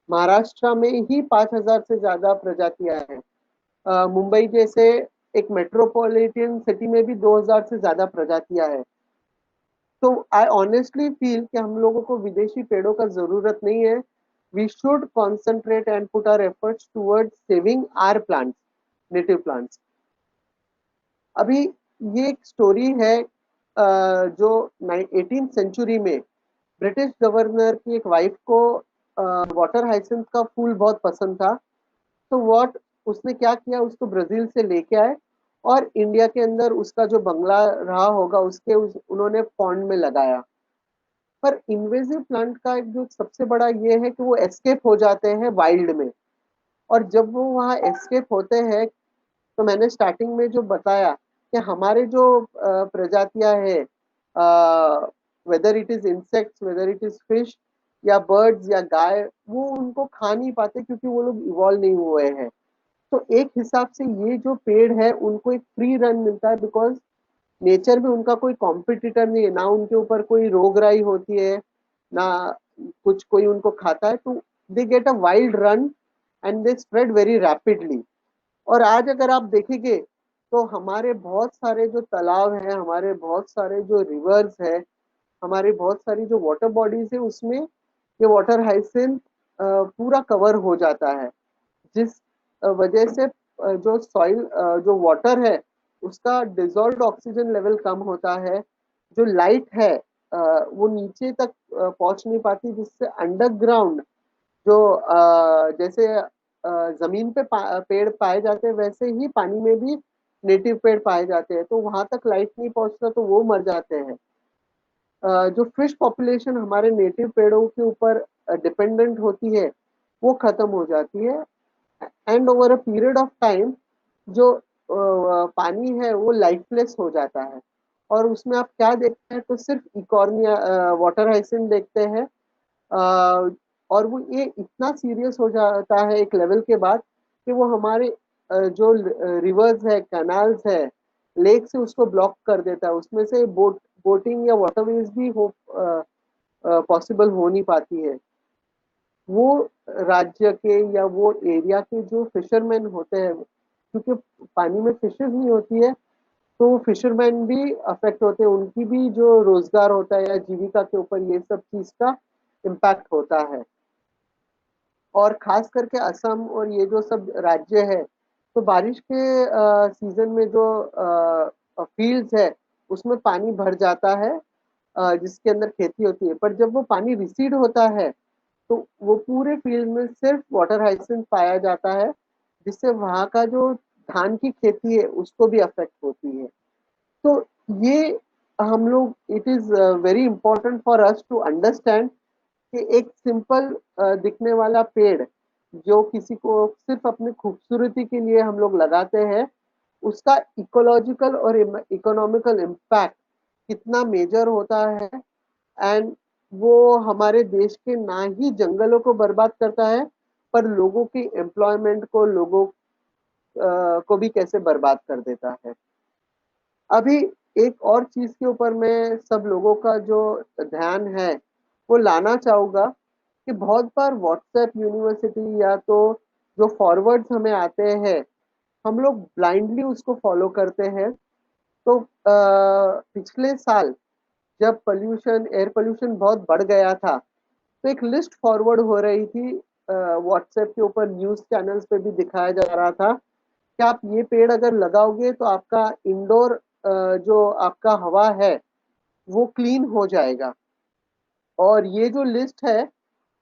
महाराष्ट्र में ही 5,000 से ज्यादा प्रजातियां हैं। मुंबई जैसे एक मेट्रोपॉलिटन सिटी में भी 2,000 से ज्यादा प्रजातियां हैं। तो आई ऑनेस्टली फील कि हम लोगों को विदेशी पेड़ों का जरूरत नहीं है। We should concentrate and put our efforts towards saving our plants, native plants. अभी ये एक स्टोरी है जो 18th सेंचुरी में ब्रिटिश गवर्नर की एक वाइफ को वाटर हाइसिंथ का फूल बहुत पसंद था। तो व्हाट उसने क्या किया, उसको ब्राजील से लेके आए और इंडिया के अंदर उसका जो बंगला रहा होगा उन्होंने पॉन्ड में लगाया। पर इन्वेजिव प्लांट का एक जो सबसे बड़ा ये है कि वो एस्केप हो जाते हैं वाइल्ड में, और जब वो वहाँ एस्केप होते हैं, तो मैंने स्टार्टिंग में जो बताया कि हमारे जो प्रजातियां हैं, whether it is insects, whether it is fish या बर्ड्स या गाय, वो उनको खा नहीं पाते क्योंकि वो लोग इवॉल्व नहीं हुए हैं। तो एक हिसाब से ये जो पेड़ है उनको एक फ्री रन मिलता है, बिकॉज नेचर में उनका कोई कॉम्पिटिटर नहीं है, ना उनके ऊपर कोई रोगराई होती है, ना कुछ कोई उनको खाता है। तो they get a wild run and they spread very rapidly. और आज अगर आप देखेंगे तो हमारे बहुत सारे जो तालाब हैं, हमारे बहुत सारे जो रिवर्स है, हमारे बहुत सारी जो वाटर बॉडीज है, उसमें ये वाटर हाइसिंथ पूरा कवर हो जाता है, जिस वजह से जो सॉइल, जो वाटर है, उसका डिजॉल्व्ड ऑक्सीजन लेवल कम होता है। जो लाइट है वो नीचे तक पहुंच नहीं पाती, जिससे अंडरग्राउंड जो जैसे जमीन पे पेड़ पाए जाते हैं, वैसे ही पानी में भी नेटिव पेड़ पाए जाते हैं। तो वहां तक लाइट नहीं पहुंचता तो वो मर जाते हैं। जो फिश पॉपुलेशन हमारे नेटिव पेड़ों के ऊपर डिपेंडेंट होती है, वो खत्म हो जाती है। And over a period of time जो पानी है वो लाइफलेस हो जाता है। और उसमें आप क्या देखते हैं, तो सिर्फ इकॉर्निया, वाटर हाइसिंथ देखते हैं। और वो ये इतना सीरियस हो जाता है एक लेवल के बाद कि वो हमारे जो रिवर्स है, कैनाल्स है, लेक से उसको ब्लॉक कर देता है। उसमें से बोटिंग या वाटरवेज भी हो पॉसिबल हो नहीं पाती है। वो राज्य के या वो एरिया के जो फिशरमैन होते हैं, क्योंकि पानी में फिशेस नहीं होती है, तो वो फिशरमैन भी अफेक्ट होते हैं, उनकी भी जो रोजगार होता है या जीविका के ऊपर ये सब चीज का इम्पैक्ट होता है। और खास करके असम और ये जो सब राज्य है, तो बारिश के सीजन में जो फील्ड्स है उसमें पानी भर जाता है, जिसके अंदर खेती होती है। पर जब वो पानी रिसीड होता है तो वो पूरे फील्ड में सिर्फ वाटर हाइसिंथ पाया जाता है, जिससे वहाँ का जो धान की खेती है उसको भी अफेक्ट होती है। तो ये हम लोग, it is very important for us to understand कि एक सिंपल दिखने वाला पेड़ जो किसी को सिर्फ अपनी खूबसूरती के लिए हम लोग लगाते हैं, उसका इकोलॉजिकल और इकोनॉमिकल इम्पैक्ट कितना मेजर होता है। एंड वो हमारे देश के ना ही जंगलों को बर्बाद करता है, पर लोगों की एम्प्लॉयमेंट को, लोगों को भी कैसे बर्बाद कर देता है। अभी एक और चीज के ऊपर मैं सब लोगों का जो ध्यान है वो लाना चाहूंगा कि बहुत बार व्हाट्सएप यूनिवर्सिटी या तो जो फॉरवर्ड्स हमें आते हैं, हम लोग ब्लाइंडली उसको फॉलो करते हैं। तो पिछले साल जब एयर पोल्यूशन बहुत बढ़ गया था, तो एक लिस्ट फॉरवर्ड हो रही थी व्हाट्सएप के ऊपर, न्यूज चैनल्स पे भी दिखाया जा रहा था कि आप ये पेड़ अगर लगाओगे तो आपका इंडोर जो आपका हवा है वो क्लीन हो जाएगा। और ये जो लिस्ट है,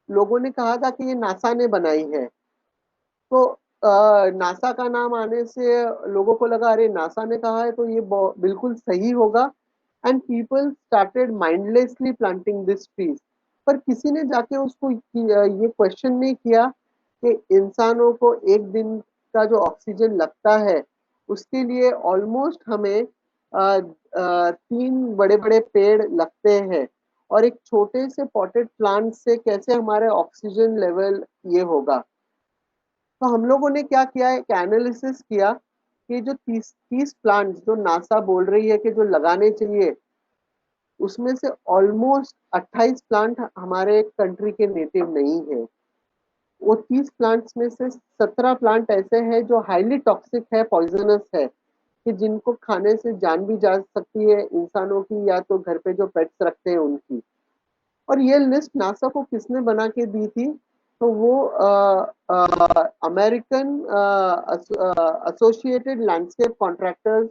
लोगों ने कहा था कि ये नासा ने बनाई है। तो नासा का नाम आने से लोगों को लगा अरे नासा ने कहा है तो ये बिल्कुल सही होगा, and people started mindlessly planting this trees. पर किसी ने जाके उसको ये क्वेश्चन नहीं किया कि इंसानों को एक दिन का जो ऑक्सीजन लगता है उसके लिए ऑलमोस्ट हमें 3 बड़े बड़े पेड़ लगते हैं, और एक छोटे से पॉटेड प्लांट से कैसे हमारे ऑक्सीजन लेवल ये होगा। तो हम लोगों ने क्या किया, एक एनालिसिस किया कि जो 30 प्लांट्स जो नासा बोल रही है कि जो लगाने चाहिए, उसमें से ऑलमोस्ट 28 प्लांट हमारे कंट्री के नेटिव नहीं है। वो 30 प्लांट्स में से 17 प्लांट ऐसे हैं जो हाईली टॉक्सिक है, पॉइजनस है, कि जिनको खाने से जान भी जा सकती है इंसानों की या तो घर पे जो पेट्स रखते हैं उनकी। और ये लिस्ट नासा को किसने बना के दी थी, तो वो अमेरिकन एसोसिएटेड लैंडस्केप कॉन्ट्रैक्टर्स,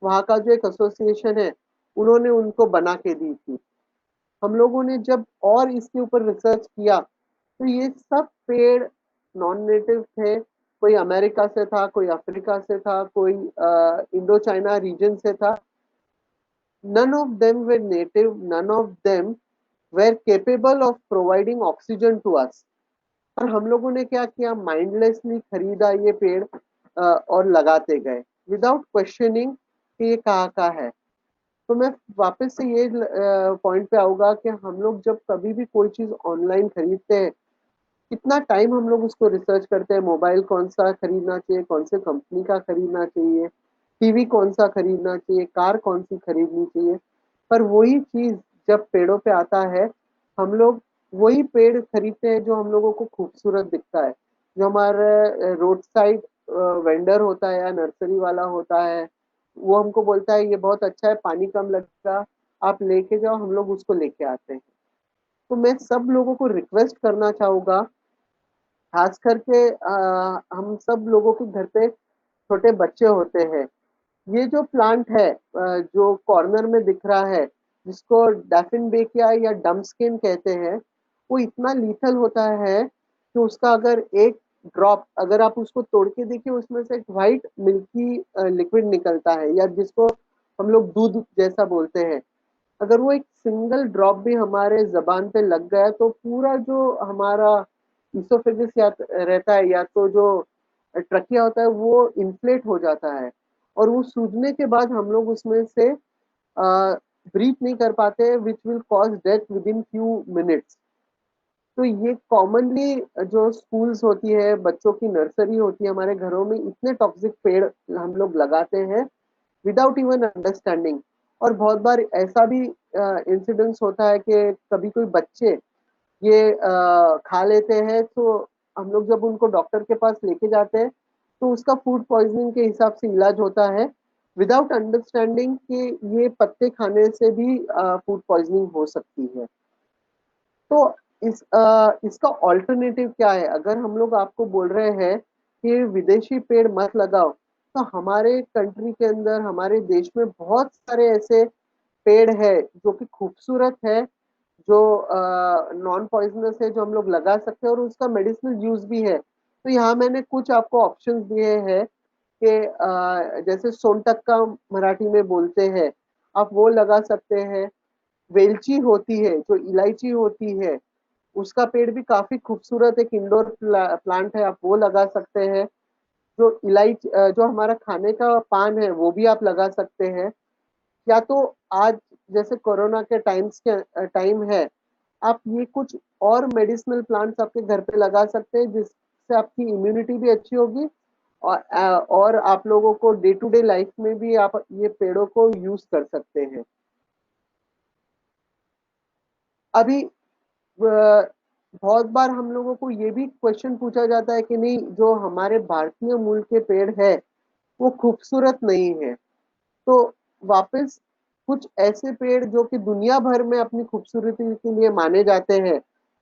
वहाँ का जो एक एसोसिएशन है, उन्होंने उनको बना के दी थी। हम लोगों ने जब और इसके ऊपर रिसर्च किया तो ये सब पेड़ नॉन नेटिव थे। कोई अमेरिका से था, कोई अफ्रीका से था, कोई इंडो चाइना रीजन से था। none of them were native, none of them were capable of providing oxygen to us। और हम लोगों ने क्या किया, माइंडलेसली खरीदा ये पेड़ और लगाते गए विदाउट क्वेश्चनिंग कि ये कहाँ का है। तो मैं वापस से ये पॉइंट पे आऊंगा कि हम लोग जब कभी भी कोई चीज ऑनलाइन खरीदते हैं, कितना टाइम हम लोग उसको रिसर्च करते हैं, मोबाइल कौन सा खरीदना चाहिए, कौन से कंपनी का खरीदना चाहिए, टीवी कौन सा खरीदना चाहिए, कार कौन सी खरीदनी चाहिए। पर वही चीज जब पेड़ों पे आता है, हम लोग वही पेड़ खरीदते हैं जो हम लोगों को खूबसूरत दिखता है। जो हमारे रोड साइड वेंडर होता है या नर्सरी वाला होता है, वो हमको बोलता है ये बहुत अच्छा है, पानी कम लगेगा, आप लेके जाओ, हम लोग उसको लेके आते हैं। तो मैं सब लोगों को रिक्वेस्ट करना चाहूंगा, खास करके हम सब लोगों के घर पे छोटे बच्चे होते हैं। ये जो प्लांट है जो कॉर्नर में दिख रहा है, जिसको डैफिनबेकिया या डम्पस्किन कहते हैं, वो इतना लीथल होता है कि उसका अगर एक ड्रॉप अगर आप उसको तोड़ के देखिए, उसमें से एक व्हाइट मिल्की लिक्विड निकलता है, या जिसको हम लोग दूध जैसा बोलते हैं। अगर वो एक सिंगल ड्रॉप भी हमारे जबान पे लग गया तो पूरा जो हमारा इसोफेगस या रहता है, या तो जो ट्रकिया होता है, वो इन्फ्लेट हो जाता है, और वो सूजने के बाद हम लोग उसमें से ब्रीथ नहीं कर पाते, which will cause death with in few minutes. तो ये कॉमनली जो स्कूल्स होती है, बच्चों की नर्सरी होती है, हमारे घरों में इतने टॉक्सिक पेड़ हम लोग लगाते हैं विदाउट इवन अंडरस्टैंडिंग। और बहुत बार ऐसा भी इंसिडेंस होता है कि कभी कोई बच्चे ये खा लेते हैं, तो हम लोग जब उनको डॉक्टर के पास लेके जाते हैं तो उसका फूड पॉइजनिंग के हिसाब से इलाज होता है, विदाउट अंडरस्टैंडिंग कि ये पत्ते खाने से भी फूड पॉइजनिंग हो सकती है। तो इसका ऑल्टरनेटिव क्या है? अगर हम लोग आपको बोल रहे हैं कि विदेशी पेड़ मत लगाओ, तो हमारे कंट्री के अंदर, हमारे देश में बहुत सारे ऐसे पेड़ है जो कि खूबसूरत है, जो नॉन पॉइजनस है, जो हम लोग लगा सकते हैं और उसका मेडिसिनल यूज भी है। तो यहाँ मैंने कुछ आपको ऑप्शंस दिए हैं कि जैसे सोनटक्का मराठी में बोलते हैं, आप वो लगा सकते हैं। वेलची होती है, जो इलायची होती है, उसका पेड़ भी काफी खूबसूरत एक इंडोर प्लांट है, आप वो लगा सकते हैं। जो इलायची जो हमारा खाने का पान है, वो भी आप लगा सकते हैं। या तो आज जैसे कोरोना के टाइम है, आप ये कुछ और मेडिसिनल प्लांट्स आपके घर पे लगा सकते हैं, जिससे आपकी इम्यूनिटी भी अच्छी होगी, और आप लोगों को डे टू डे लाइफ में भी आप ये पेड़ों को यूज कर सकते हैं। अभी बहुत बार हम लोगों को ये भी क्वेश्चन पूछा जाता है कि नहीं, जो हमारे भारतीय मूल के पेड़ है वो खूबसूरत नहीं है। तो वापस कुछ ऐसे पेड़ जो कि दुनिया भर में अपनी खूबसूरती के लिए माने जाते हैं,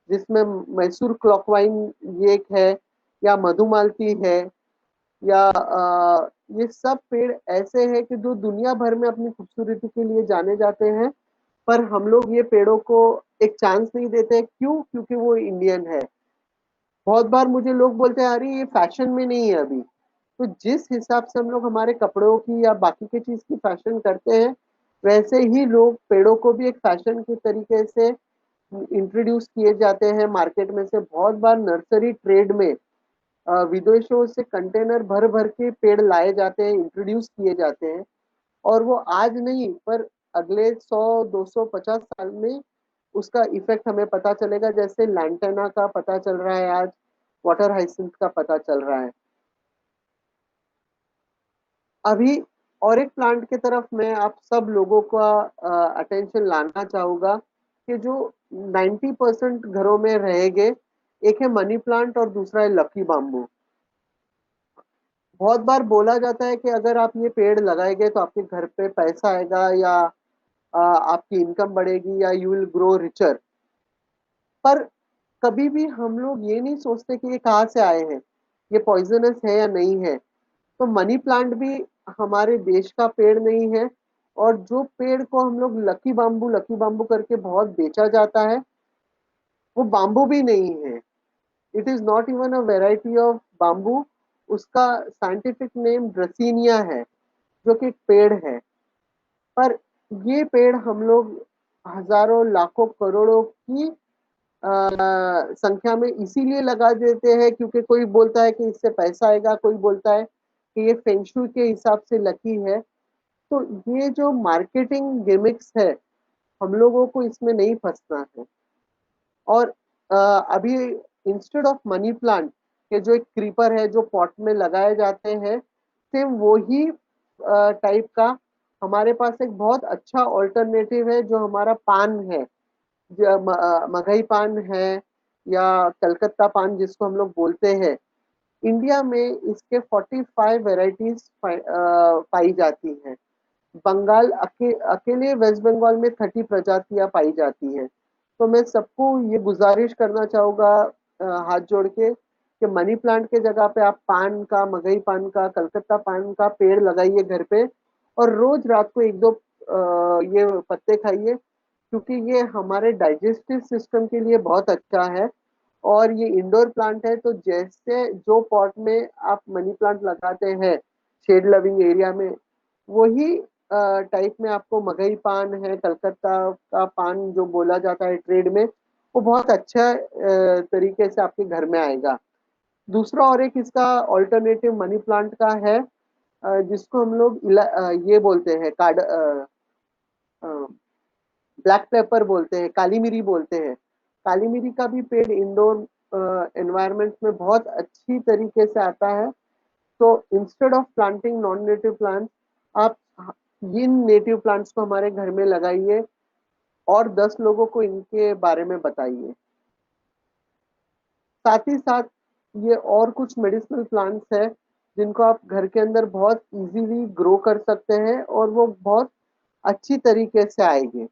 जिसमें मैसूर क्लॉकवाइन ये एक है, या मधुमालती है, या ये सब पेड़ ऐसे हैं कि जो दुनिया भर में अपनी खूबसूरती के लिए जाने जाते हैं, पर हम लोग ये पेड़ों को एक चांस नहीं देते। क्यों? क्योंकि वो इंडियन है। बहुत बार मुझे लोग बोलते हैं अरे ये फैशन में नहीं है अभी। तो जिस हिसाब से हम लोग हमारे कपड़ों की या बाकी की चीज की फैशन करते हैं, वैसे ही लोग पेड़ों को भी एक फैशन के तरीके से इंट्रोड्यूस किए जाते हैं मार्केट में से। बहुत बार नर्सरी ट्रेड में विदेशों से कंटेनर भर भर के पेड़ लाए जाते हैं, इंट्रोड्यूस किए जाते हैं, और वो आज नहीं पर अगले 100 200 50 साल में उसका इफेक्ट हमें पता चलेगा। जैसे लैंटेना का पता चल रहा है आज, वाटर हाइसिंथ का पता चल रहा है अभी। और एक प्लांट की तरफ मैं आप सब लोगों का अटेंशन लाना चाहूंगा कि जो 90% घरों में रहेंगे, एक है मनी प्लांट और दूसरा है लकी बाम्बू। बहुत बार बोला जाता है कि अगर आप ये पेड़ लगाएंगे तो आपके घर पे पैसा आएगा, या आपकी इनकम बढ़ेगी, या यू विल ग्रो रिचर। पर कभी भी हम लोग ये नहीं सोचते कि ये कहाँ से आए हैं, ये पॉइजनस है या नहीं है। तो मनी प्लांट भी हमारे देश का पेड़ नहीं है, और जो पेड़ को हम लोग लकी बाम्बू करके बहुत बेचा जाता है, वो बाम्बू भी नहीं है। It is not even a variety of bamboo. उसका साइंटिफिक नेम ड्रेसिनिया है, जो कि एक पेड़ है। पर ये पेड़ हम लोग हजारों लाखों करोड़ों की संख्या में इसीलिए लगा देते हैं क्योंकि कोई बोलता है कि इससे पैसा आएगा, कोई बोलता है कि ये फेंगशुई के हिसाब से लकी है। तो ये जो मार्केटिंग गिमिक्स है, हम लोगों को इसमें नहीं फंसना है। और अभी इंस्टेड ऑफ मनी प्लांट के जो एक क्रीपर है जो पॉट में लगाए जाते हैं, सेम वही टाइप का हमारे पास एक बहुत अच्छा ऑल्टरनेटिव है जो हमारा पान है। मगही पान है, या कलकत्ता पान जिसको हम लोग बोलते हैं। इंडिया में इसके 45 वेराइटीज पाई जाती हैं। बंगाल अकेले वेस्ट बंगाल में 30 प्रजातियां पाई जाती हैं। तो मैं सबको ये गुजारिश करना चाहूंगा हाथ जोड़ के कि मनी प्लांट के जगह पे आप पान का, मगही पान का, कलकत्ता पान का पेड़ लगाइए घर पे, और रोज रात को एक दो ये पत्ते खाइए, क्योंकि ये हमारे डाइजेस्टिव सिस्टम के लिए बहुत अच्छा है। और ये इंडोर प्लांट है, तो जैसे जो पॉट में आप मनी प्लांट लगाते हैं शेड लविंग एरिया में, वही टाइप में आपको मगही पान है, कलकत्ता का पान जो बोला जाता है ट्रेड में, वो बहुत अच्छा तरीके से आपके घर में आएगा। दूसरा और एक इसका ऑल्टरनेटिव मनी प्लांट का है, जिसको हम लोग ये बोलते हैं कार्ड, ब्लैक पेपर बोलते हैं, काली मिरी बोलते हैं। काली मिरी का भी पेड़ इंडोर एनवायरनमेंट में बहुत अच्छी तरीके से आता है। तो instead of planting non native plants, आप इन नेटिव प्लांट्स को हमारे घर में लगाइए और 10 लोगों को इनके बारे में बताइए। साथ ही साथ ये और कुछ मेडिसिनल प्लांट्स है जिनको आप घर के अंदर बहुत इजीली ग्रो कर सकते हैं, और वो बहुत अच्छी तरीके से आएंगे।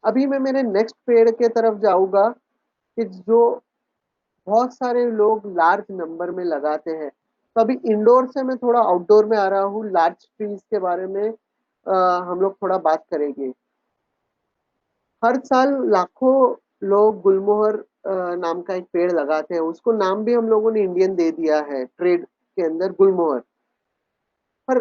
अभी मैं मेरे नेक्स्ट पेड़ के तरफ जाऊंगा कि जो बहुत सारे लोग लार्ज नंबर में लगाते हैं। तो अभी इंडोर से मैं थोड़ा आउटडोर में आ रहा हूँ, लार्ज ट्रीज के बारे में हम लोग थोड़ा बात करेंगे। हर साल लाखों लोग गुलमोहर नाम का एक पेड़ लगाते हैं। उसको नाम भी हम लोगों ने इंडियन दे दिया है ट्रेड के अंदर, गुलमोहर। पर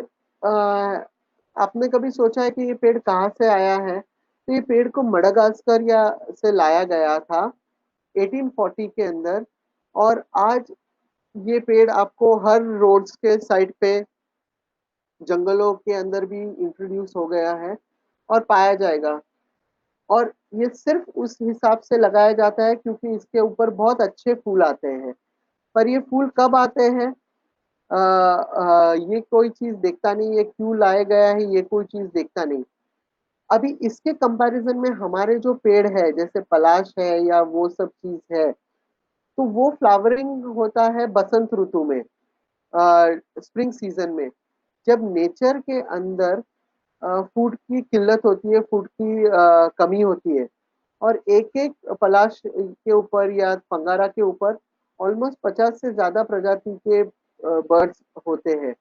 आपने कभी सोचा है कि ये पेड़ कहाँ से आया है? तो ये पेड़ को मडागास्कर या से लाया गया था 1840 के अंदर, और आज ये पेड़ आपको हर रोड्स के साइड पे, जंगलों के अंदर भी इंट्रोड्यूस हो गया है और पाया जाएगा। और ये सिर्फ उस हिसाब से लगाया जाता है क्योंकि इसके ऊपर बहुत अच्छे फूल आते हैं। पर ये फूल कब आते हैं, ये कोई चीज देखता नहीं, ये क्यों लाया गया है ये कोई चीज देखता नहीं। अभी इसके कंपैरिजन में हमारे जो पेड़ है जैसे पलाश है या वो सब चीज है, तो वो फ्लावरिंग होता है बसंत ऋतु में, स्प्रिंग सीजन में, जब नेचर के अंदर फूड की किल्लत होती है, फूड की कमी होती है। और एक एक पलाश के ऊपर या पंगारा के ऊपर ऑलमोस्ट 50 से ज्यादा प्रजाति के बर्ड्स होते हैं।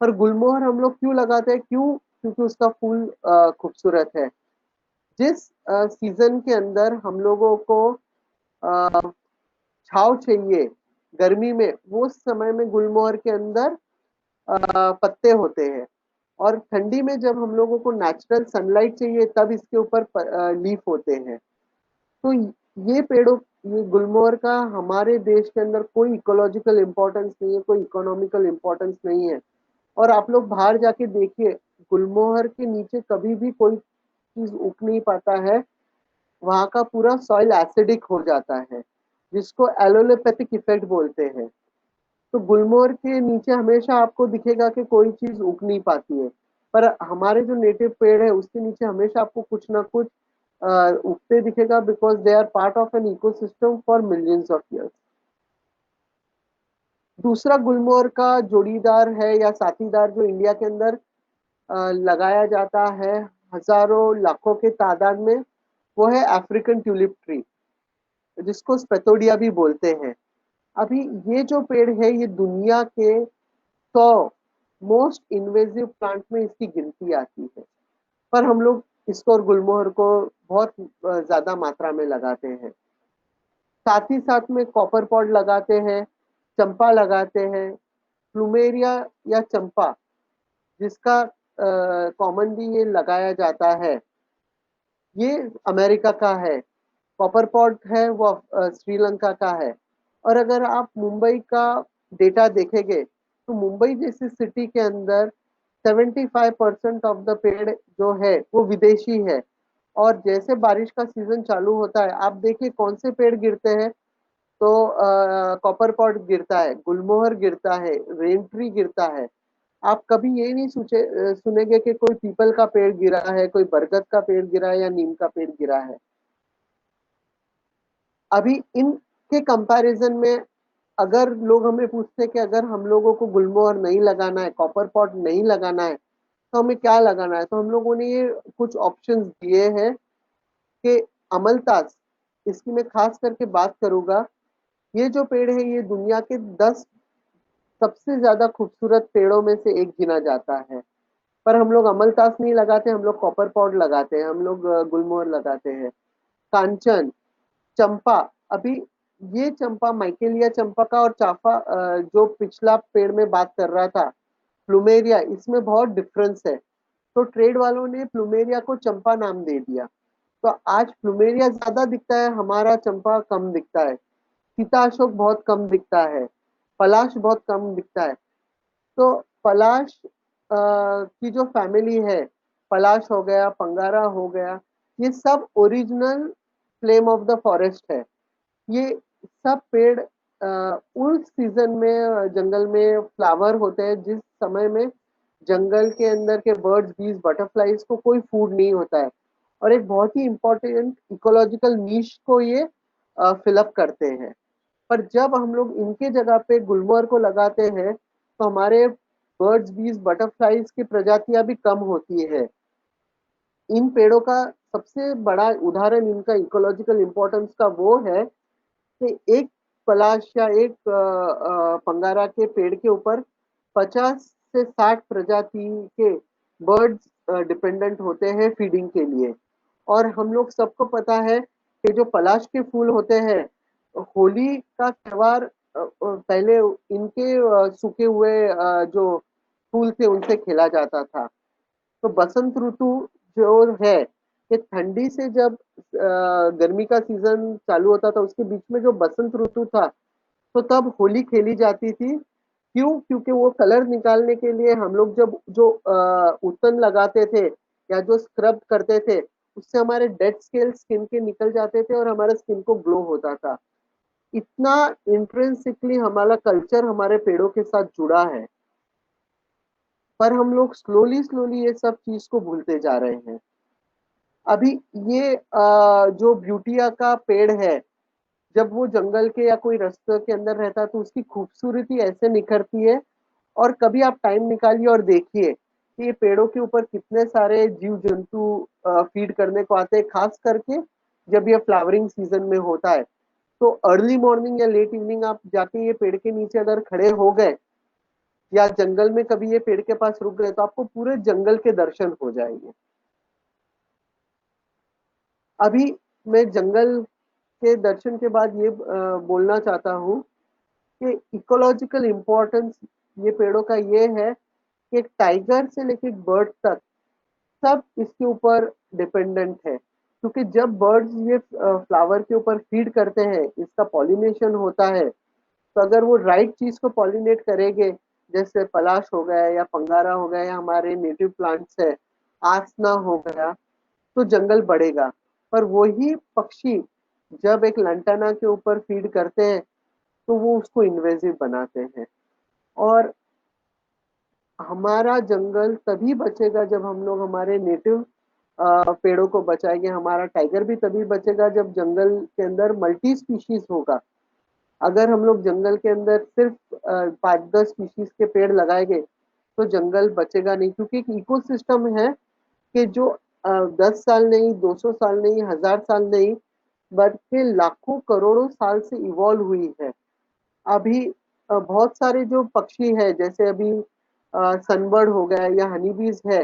पर गुलमोहर हम लोग क्यों लगाते हैं? क्यों? क्योंकि उसका फूल खूबसूरत है। जिस सीजन के अंदर हम लोगों को छाव चाहिए गर्मी में, वो समय में गुलमोहर के अंदर पत्ते होते हैं। और ठंडी में जब हम लोगों को नेचुरल सनलाइट चाहिए तब इसके ऊपर लीफ होते हैं। तो ये पेड़ों, ये गुलमोहर का हमारे देश के अंदर कोई इकोलॉजिकल इम्पोर्टेंस नहीं है, कोई इकोनॉमिकल इम्पोर्टेंस नहीं है। और आप लोग बाहर जाके देखिए, गुलमोहर के नीचे कभी भी कोई चीज उग नहीं पाता है, वहां का पूरा सॉइल एसिडिक हो जाता है, जिसको एलोलोपैथिक इफेक्ट बोलते हैं। तो गुलमोहर के नीचे हमेशा आपको दिखेगा कि कोई चीज उग नहीं पाती है, पर हमारे जो नेटिव पेड़ है उसके नीचे हमेशा आपको कुछ ना कुछ उगते दिखेगा, because they are part of an ecosystem for millions of years. दूसरा गुलमोहर का जोड़ीदार है या साथीदार जो इंडिया के अंदर लगाया जाता है हजारों लाखों के तादाद में, वो है अफ्रीकन ट्यूलिप ट्री, जिसको स्पेथोडिया भी बोलते हैं। अभी ये जो पेड़ है ये दुनिया के 100 मोस्ट इन्वेजिव प्लांट में इसकी गिनती आती है, पर हम लोग इसको और गुलमोहर को बहुत ज्यादा मात्रा में लगाते हैं। साथ ही साथ में कॉपर पॉड लगाते हैं, चंपा लगाते हैं, प्लूमेरिया या चंपा जिसका कॉमनली ये लगाया जाता है, ये अमेरिका का है। कॉपर पॉट है वो श्रीलंका का है। और अगर आप मुंबई का डेटा देखेंगे तो मुंबई जैसी सिटी के अंदर 75% ऑफ द पेड़ जो है वो विदेशी है। और जैसे बारिश का सीजन चालू होता है, आप देखिए कौन से पेड़ गिरते हैं, तो कॉपर पॉट गिरता है, गुलमोहर गिरता है, रेन ट्री गिरता है। आप कभी ये नहीं सुनेंगे कि कोई पीपल का पेड़ गिरा है, कोई बरगद का पेड़ गिरा है या नीम का पेड़ गिरा है। अभी इनके कंपैरिजन में अगर लोग हमें पूछते हैं कि अगर हम लोगों को गुलमोहर नहीं लगाना है, कॉपर पॉट नहीं लगाना है, तो हमें क्या लगाना है, तो हम लोगों ने ये कुछ ऑप्शंस दिए हैं कि अमलतास, इसकी मैं खास करके बात करूंगा। ये जो पेड़ है ये दुनिया के 10 सबसे ज्यादा खूबसूरत पेड़ों में से एक गिना जाता है। पर हम लोग अमलतास नहीं लगाते, हम लोग कॉपर पॉट लगाते हैं, हम लोग गुलमोहर लगाते हैं। कांचन, चंपा, अभी ये चंपा माइकेलिया चंपा का और चाफा जो पिछला पेड़ में बात कर रहा था प्लूमेरिया, इसमें बहुत डिफरेंस है। तो ट्रेड वालों ने प्लूमेरिया को चंपा नाम दे दिया, तो आज प्लूमेरिया ज्यादा दिखता है, हमारा चंपा कम दिखता है। सीता अशोक बहुत कम दिखता है, पलाश बहुत कम दिखता है। तो पलाश की जो फैमिली है, पलाश हो गया, पंगारा हो गया, ये सब original flame of the forest है। ये सब पेड़ उस सीजन में जंगल में फ्लावर होते हैं जिस समय में जंगल के अंदर के बर्ड्स, बीज, बटरफ्लाईज को कोई फूड नहीं होता है, और एक बहुत ही इंपॉर्टेंट इकोलॉजिकल नीश को ये फिलअप करते हैं। पर जब हम लोग इनके जगह पे गुलमोहर को लगाते हैं तो हमारे बर्ड्स, बीज, बटरफ्लाईज की प्रजातियां भी कम होती है। इन पेड़ों का सबसे बड़ा उदाहरण इनका इकोलॉजिकल इम्पोर्टेंस का वो है कि एक पलाश या एक पंगारा के पेड़ के ऊपर 50 से 60 प्रजाति के बर्ड्स डिपेंडेंट होते हैं फीडिंग के लिए। और हम लोग सबको पता है कि जो पलाश के फूल होते हैं, होली का त्योहार पहले इनके सूखे हुए जो फूल थे उनसे खेला जाता था। तो बसंत ऋतु जो है, कि ठंडी से जब गर्मी का सीजन चालू होता था उसके बीच में जो बसंत ऋतु था, तो तब होली खेली जाती थी। क्यों? क्योंकि वो कलर निकालने के लिए हम लोग जब जो उत्तन लगाते थे या जो स्क्रब करते थे, उससे हमारे डेड स्केल स्किन के निकल जाते थे और हमारे स्किन को ग्लो होता था। इतना इंट्रिंसिकली हमारा कल्चर हमारे पेड़ों के साथ जुड़ा है, पर हम लोग स्लोली स्लोली ये सब चीज को भूलते जा रहे हैं। अभी ये जो ब्यूटिया का पेड़ है, जब वो जंगल के या कोई रास्ते के अंदर रहता है तो उसकी खूबसूरती ऐसे निखरती है। और कभी आप टाइम निकालिए और देखिए कि ये पेड़ों के ऊपर कितने सारे जीव जंतु फीड करने को आते हैं, खास करके जब ये फ्लावरिंग सीजन में होता है। तो अर्ली मॉर्निंग या लेट इवनिंग आप जाके ये पेड़ के नीचे अगर खड़े हो गए या जंगल में कभी ये पेड़ के पास रुक गए, तो आपको पूरे जंगल के दर्शन हो जाएंगे। अभी मैं जंगल के दर्शन के बाद ये बोलना चाहता हूँ कि इकोलॉजिकल इम्पोर्टेंस ये पेड़ों का ये है कि एक टाइगर से लेके बर्ड तक सब इसके ऊपर डिपेंडेंट है, क्योंकि जब बर्ड्स ये फ्लावर के ऊपर फीड करते हैं, इसका पॉलिनेशन होता है, तो अगर वो राइट चीज को पॉलिनेट करेंगे, जैसे पलाश हो गया या पंगारा हो गया या हमारे नेटिव प्लांट्स है, आसना हो गया, तो जंगल बढ़ेगा। पर वही पक्षी जब एक लंटाना के ऊपर फीड करते हैं तो वो उसको इन्वेजिव बनाते हैं। और हमारा जंगल तभी बचेगा जब हम लोग हमारे नेटिव पेड़ों को बचाएंगे। हमारा टाइगर भी तभी बचेगा जब जंगल के अंदर मल्टी स्पीशीज होगा। अगर हम लोग जंगल के अंदर सिर्फ 5-10 स्पीशीज के पेड़ लगाएंगे तो जंगल बचेगा नहीं, क्योंकि एक इकोसिस्टम है कि जो 10 साल नहीं, 200 साल नहीं, 1000 साल नहीं, बल्कि लाखों करोड़ों साल से इवॉल्व हुई है। अभी बहुत सारे जो पक्षी है, जैसे अभी सनबर्ड हो गया या हनी बीज है,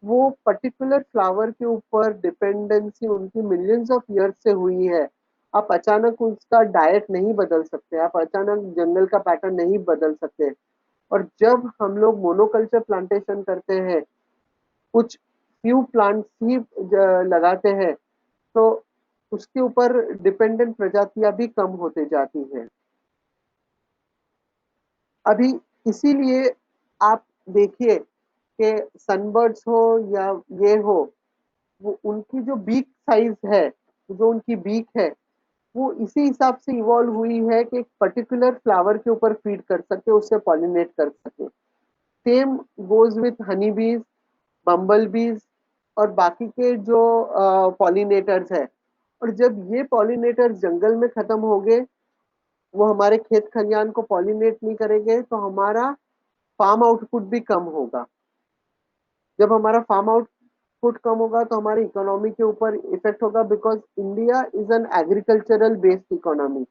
वो पर्टिकुलर फ्लावर के ऊपर डिपेंडेंसी उनकी मिलियंस ऑफ ईयर से हुई है। आप अचानक उसका डाइट नहीं बदल सकते, आप अचानक जंगल का पैटर्न नहीं बदल सकते। और जब हम लोग मोनोकल्चर प्लांटेशन करते हैं, कुछ फ्यू प्लांट्स ही लगाते हैं, तो उसके ऊपर डिपेंडेंट प्रजातियां भी कम होते जाती हैं। अभी इसीलिए आप देखिए कि सनबर्ड्स हो या ये हो, वो उनकी जो बीक साइज है, जो उनकी बीक है, वो इसी हिसाब से इवॉल्व हुई है कि एक पर्टिकुलर फ्लावर के ऊपर फीड कर सके, उससे पॉलिनेट कर सके। सेम गोज विथ हनी बीज, बम्बल बीज और बाकी के जो पॉलिनेटर्स है। और जब ये पॉलिनेटर्स जंगल में खत्म हो गए, वो हमारे खेत खलियान को पॉलिनेट नहीं करेंगे, तो हमारा फार्म आउटपुट भी कम होगा। जब हमारा फार्म आउटपुट कम होगा तो हमारी इकोनॉमी के ऊपर इफेक्ट होगा, because India is an agricultural based economy.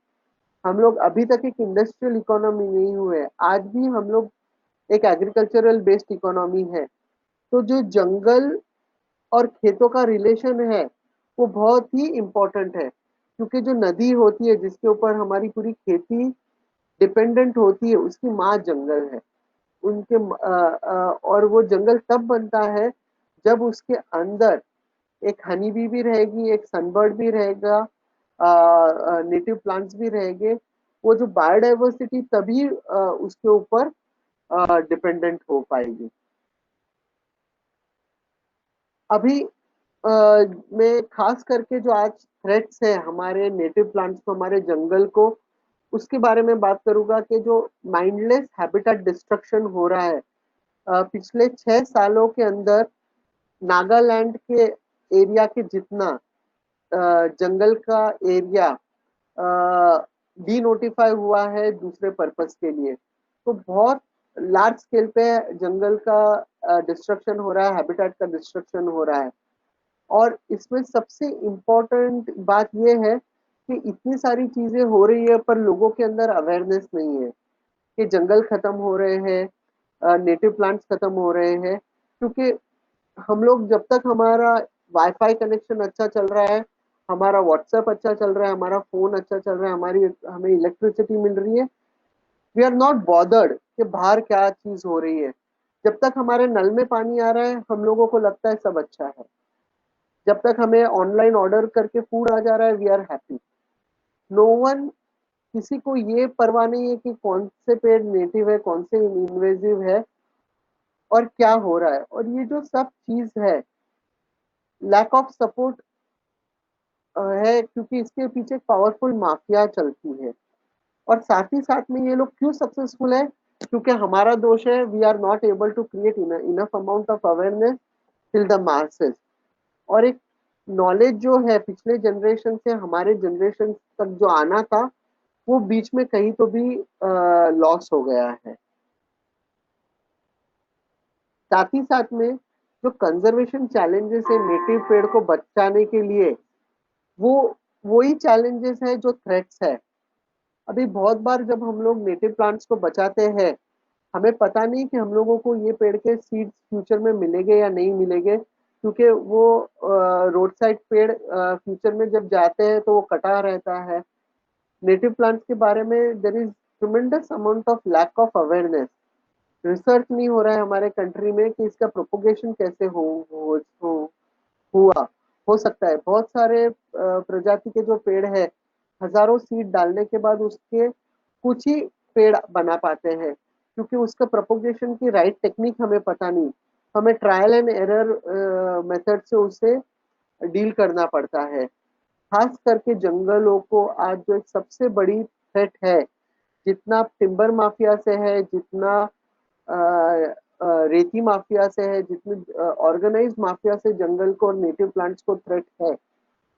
हम लोग अभी तक एक इंडस्ट्रियल इकोनॉमी नहीं हुए, आज भी हम लोग एक एग्रीकल्चरल बेस्ड इकोनॉमी है। तो जो जंगल और खेतों का रिलेशन है वो बहुत ही इम्पोर्टेंट है, क्योंकि जो नदी होती है जिसके ऊपर हमारी पूरी खेती डिपेंडेंट होती है, उसकी माँ जंगल है। उनके और वो जंगल तब बनता है जब उसके अंदर एक हनी बी भी रहेगी, एक सनबर्ड भी रहेगा, नेटिव प्लांट्स भी रहेंगे। वो जो बायोडाइवर्सिटी तभी उसके ऊपर डिपेंडेंट हो पाएगी। अभी मैं खास करके जो आज थ्रेट्स है हमारे नेटिव प्लांट्स को, हमारे जंगल को, उसके बारे में बात करूंगा कि जो माइंडलेस हैबिटेट डिस्ट्रक्शन हो रहा है। पिछले 6 सालों के अंदर नागालैंड के एरिया के जितना जंगल का एरिया डी नोटिफाई हुआ है दूसरे पर्पस के लिए। तो बहुत लार्ज स्केल पे जंगल का डिस्ट्रक्शन हो रहा है, हैबिटेट का डिस्ट्रक्शन हो रहा है। और इसमें सबसे इम्पोर्टेंट बात यह है कि इतनी सारी चीजें हो रही है पर लोगों के अंदर अवेयरनेस नहीं है कि जंगल खत्म हो रहे हैं, नेटिव प्लांट्स खत्म हो रहे हैं। क्योंकि हम लोग जब तक हमारा वाईफाई कनेक्शन अच्छा चल रहा है, हमारा व्हाट्सएप अच्छा चल रहा है, हमारा फोन अच्छा चल रहा है, हमें इलेक्ट्रिसिटी मिल रही है, वी आर नॉट बॉदर्ड कि बाहर क्या चीज हो रही है। जब तक हमारे नल में पानी आ रहा है हम लोगों को लगता है सब अच्छा है। जब तक हमें ऑनलाइन ऑर्डर करके फूड आ जा रहा है, we are happy. No one, किसी को ये परवाह नहीं है कि कौन से पेड़ नेटिव है, कौन से इन्वेजिव है और क्या हो रहा है। और ये जो सब चीज है, लैक ऑफ सपोर्ट है, क्योंकि इसके पीछे पावरफुल माफिया चलती है। और साथ ही साथ में ये लोग क्यों सक्सेसफुल है, क्योंकि हमारा दोष है, we are not able to create enough amount of awareness till the masses. और एक नॉलेज जो है पिछले जनरेशन से हमारे जनरेशन तक जो आना था, वो बीच में कहीं तो भी लॉस हो गया है। साथ ही साथ में जो कंजर्वेशन चैलेंजेस है नेटिव पेड़ को बचाने के लिए, वो वही चैलेंजेस है जो थ्रेट्स है। अभी बहुत बार जब हम लोग नेटिव प्लांट्स को बचाते हैं, हमें पता नहीं कि हम लोगों को ये पेड़ के सीड्स फ्यूचर में मिलेंगे या नहीं मिलेंगे, क्योंकि वो रोड साइड पेड़ फ्यूचर में जब जाते हैं तो वो कटा रहता है। नेटिव प्लांट्स के बारे में there is tremendous amount of lack of awareness. Research नहीं हो रहा है हमारे कंट्री में कि इसका प्रोपोगेशन कैसे हुआ हो सकता है। बहुत सारे प्रजाति के जो पेड़ है, हजारों सीड डालने के बाद उसके कुछ ही पेड़ बना पाते हैं, क्योंकि उसका प्रोपोगेशन की राइट टेक्निक हमें पता नहीं। हमें ट्रायल एंड एरर मेथड से उसे डील करना पड़ता है। खास करके जंगलों को आज जो एक सबसे बड़ी थ्रेट है, जितना टिम्बर माफिया से है, जितना रेती माफिया से है, जितने ऑर्गेनाइज माफिया से जंगल को और नेटिव प्लांट्स को थ्रेट है,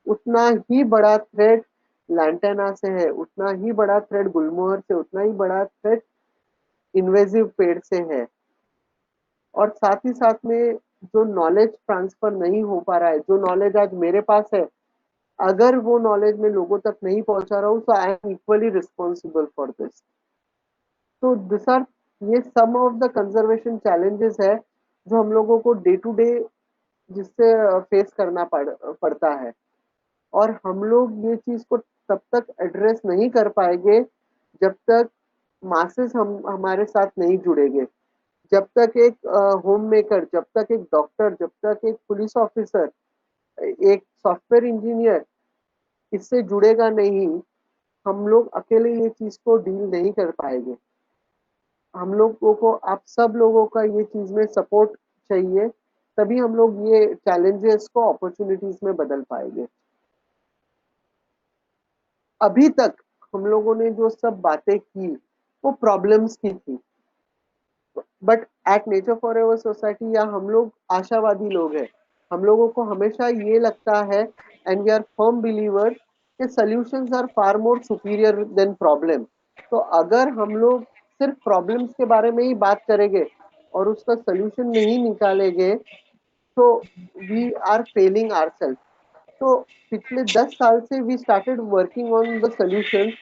उतना ही बड़ा थ्रेट लैंटेना से है, उतना ही बड़ा थ्रेट गुलमोहर से, उतना ही बड़ा थ्रेट इन्वेजिव पेड़ से है। और साथ ही साथ में जो नॉलेज ट्रांसफर नहीं हो पा रहा है, जो नॉलेज आज मेरे पास है, अगर वो नॉलेज में लोगों तक नहीं पहुंचा रहा हूँ, तो I am equally responsible for this. तो दिस आर ये सम ऑफ द कंजर्वेशन चैलेंजेस है जो हम लोगों को डे टू डे जिससे फेस करना पड़ता है। और हम लोग ये चीज को तब तक एड्रेस नहीं कर पाएंगे जब तक मासेस हमारे साथ नहीं जुड़ेंगे। जब तक एक होम मेकर, जब तक एक डॉक्टर, जब तक एक पुलिस ऑफिसर, एक सॉफ्टवेयर इंजीनियर इससे जुड़ेगा नहीं, हम लोग अकेले ये चीज को डील नहीं कर पाएंगे। हम लोगों को, आप सब लोगों का ये चीज में सपोर्ट चाहिए, तभी हम लोग ये चैलेंजेस को अपॉर्चुनिटीज में बदल पाएंगे। अभी तक हम लोगों ने जो सब बातें की वो प्रॉब्लम्स की थी, but at nature for ever society या हम लोग आशावादी लोग हैं। हम लोगों को हमेशा ये लगता है and we are firm believer कि solutions are far more superior than problem. तो अगर हम लोग सिर्फ प्रॉब्लम्स के बारे में ही बात करेंगे और उसका सॉल्यूशन नहीं निकालेंगे, तो वी आर फेलिंग आवरसेल्फ। तो पिछले 10 साल से we started working on the solutions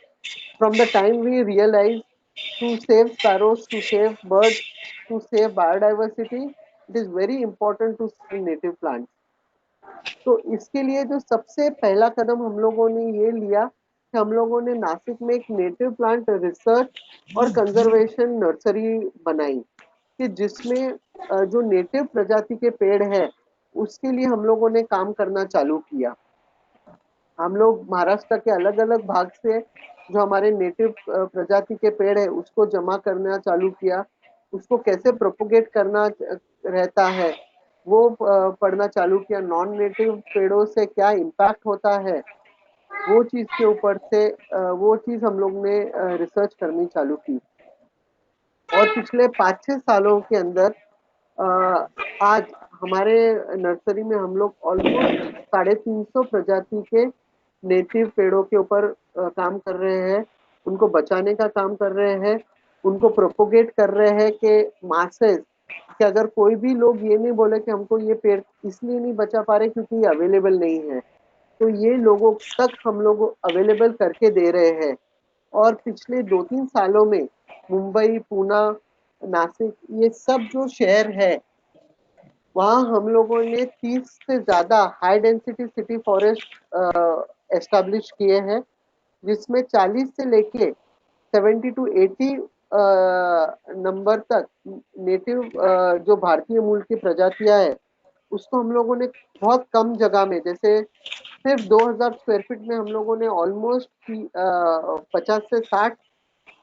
from the time we realized to save sparrows, to save birds, to save biodiversity, it is very important to save native plants. तो इसके लिए जो सबसे पहला कदम हम लोगों ने ये लिया कि हम लोगों ने नासिक में एक नेटिव प्लांट रिसर्च और कंजर्वेशन नर्सरी बनाई, कि जिसमें जो नेटिव प्रजाति के पेड़ है उसके लिए हम लोगों ने काम करना चालू किया। हम लोग महाराष्ट्र के अलग अलग भाग से जो हमारे नेटिव प्रजाति के पेड़ है उसको जमा करना चालू किया, उसको कैसे प्रोपोगेट करना रहता है वो पढ़ना चालू किया। नॉन नेटिव पेड़ों से क्या इम्पैक्ट होता है वो चीज के ऊपर से वो चीज हम लोग ने रिसर्च करनी चालू की। और पिछले 5-6 सालों के अंदर आज हमारे नर्सरी में हम लोग ऑलमोस्ट 350 प्रजाति के नेटिव पेड़ों के ऊपर काम कर रहे हैं, उनको बचाने का काम कर रहे हैं, उनको प्रोपोगेट कर रहे हैं कि मासेस, कि अगर कोई भी लोग ये नहीं बोले कि हमको ये पेड़ इसलिए नहीं बचा पा रहे क्योंकि ये अवेलेबल नहीं है, तो ये लोगों तक हम लोग अवेलेबल करके दे रहे हैं। और पिछले 2-3 सालों में मुंबई, पूना, नासिक, ये सब जो शहर है वहाँ हम लोगों ने 30 से ज्यादा high density city forest establish किए हैं, जिसमें 40 से लेके 70 to 80 नंबर तक नेटिव जो भारतीय मूल की प्रजातियां है उसको हम लोगों ने बहुत कम जगह में, जैसे सिर्फ 2000 स्क्वायर फीट में हम लोगों ने ऑलमोस्ट 50 से 60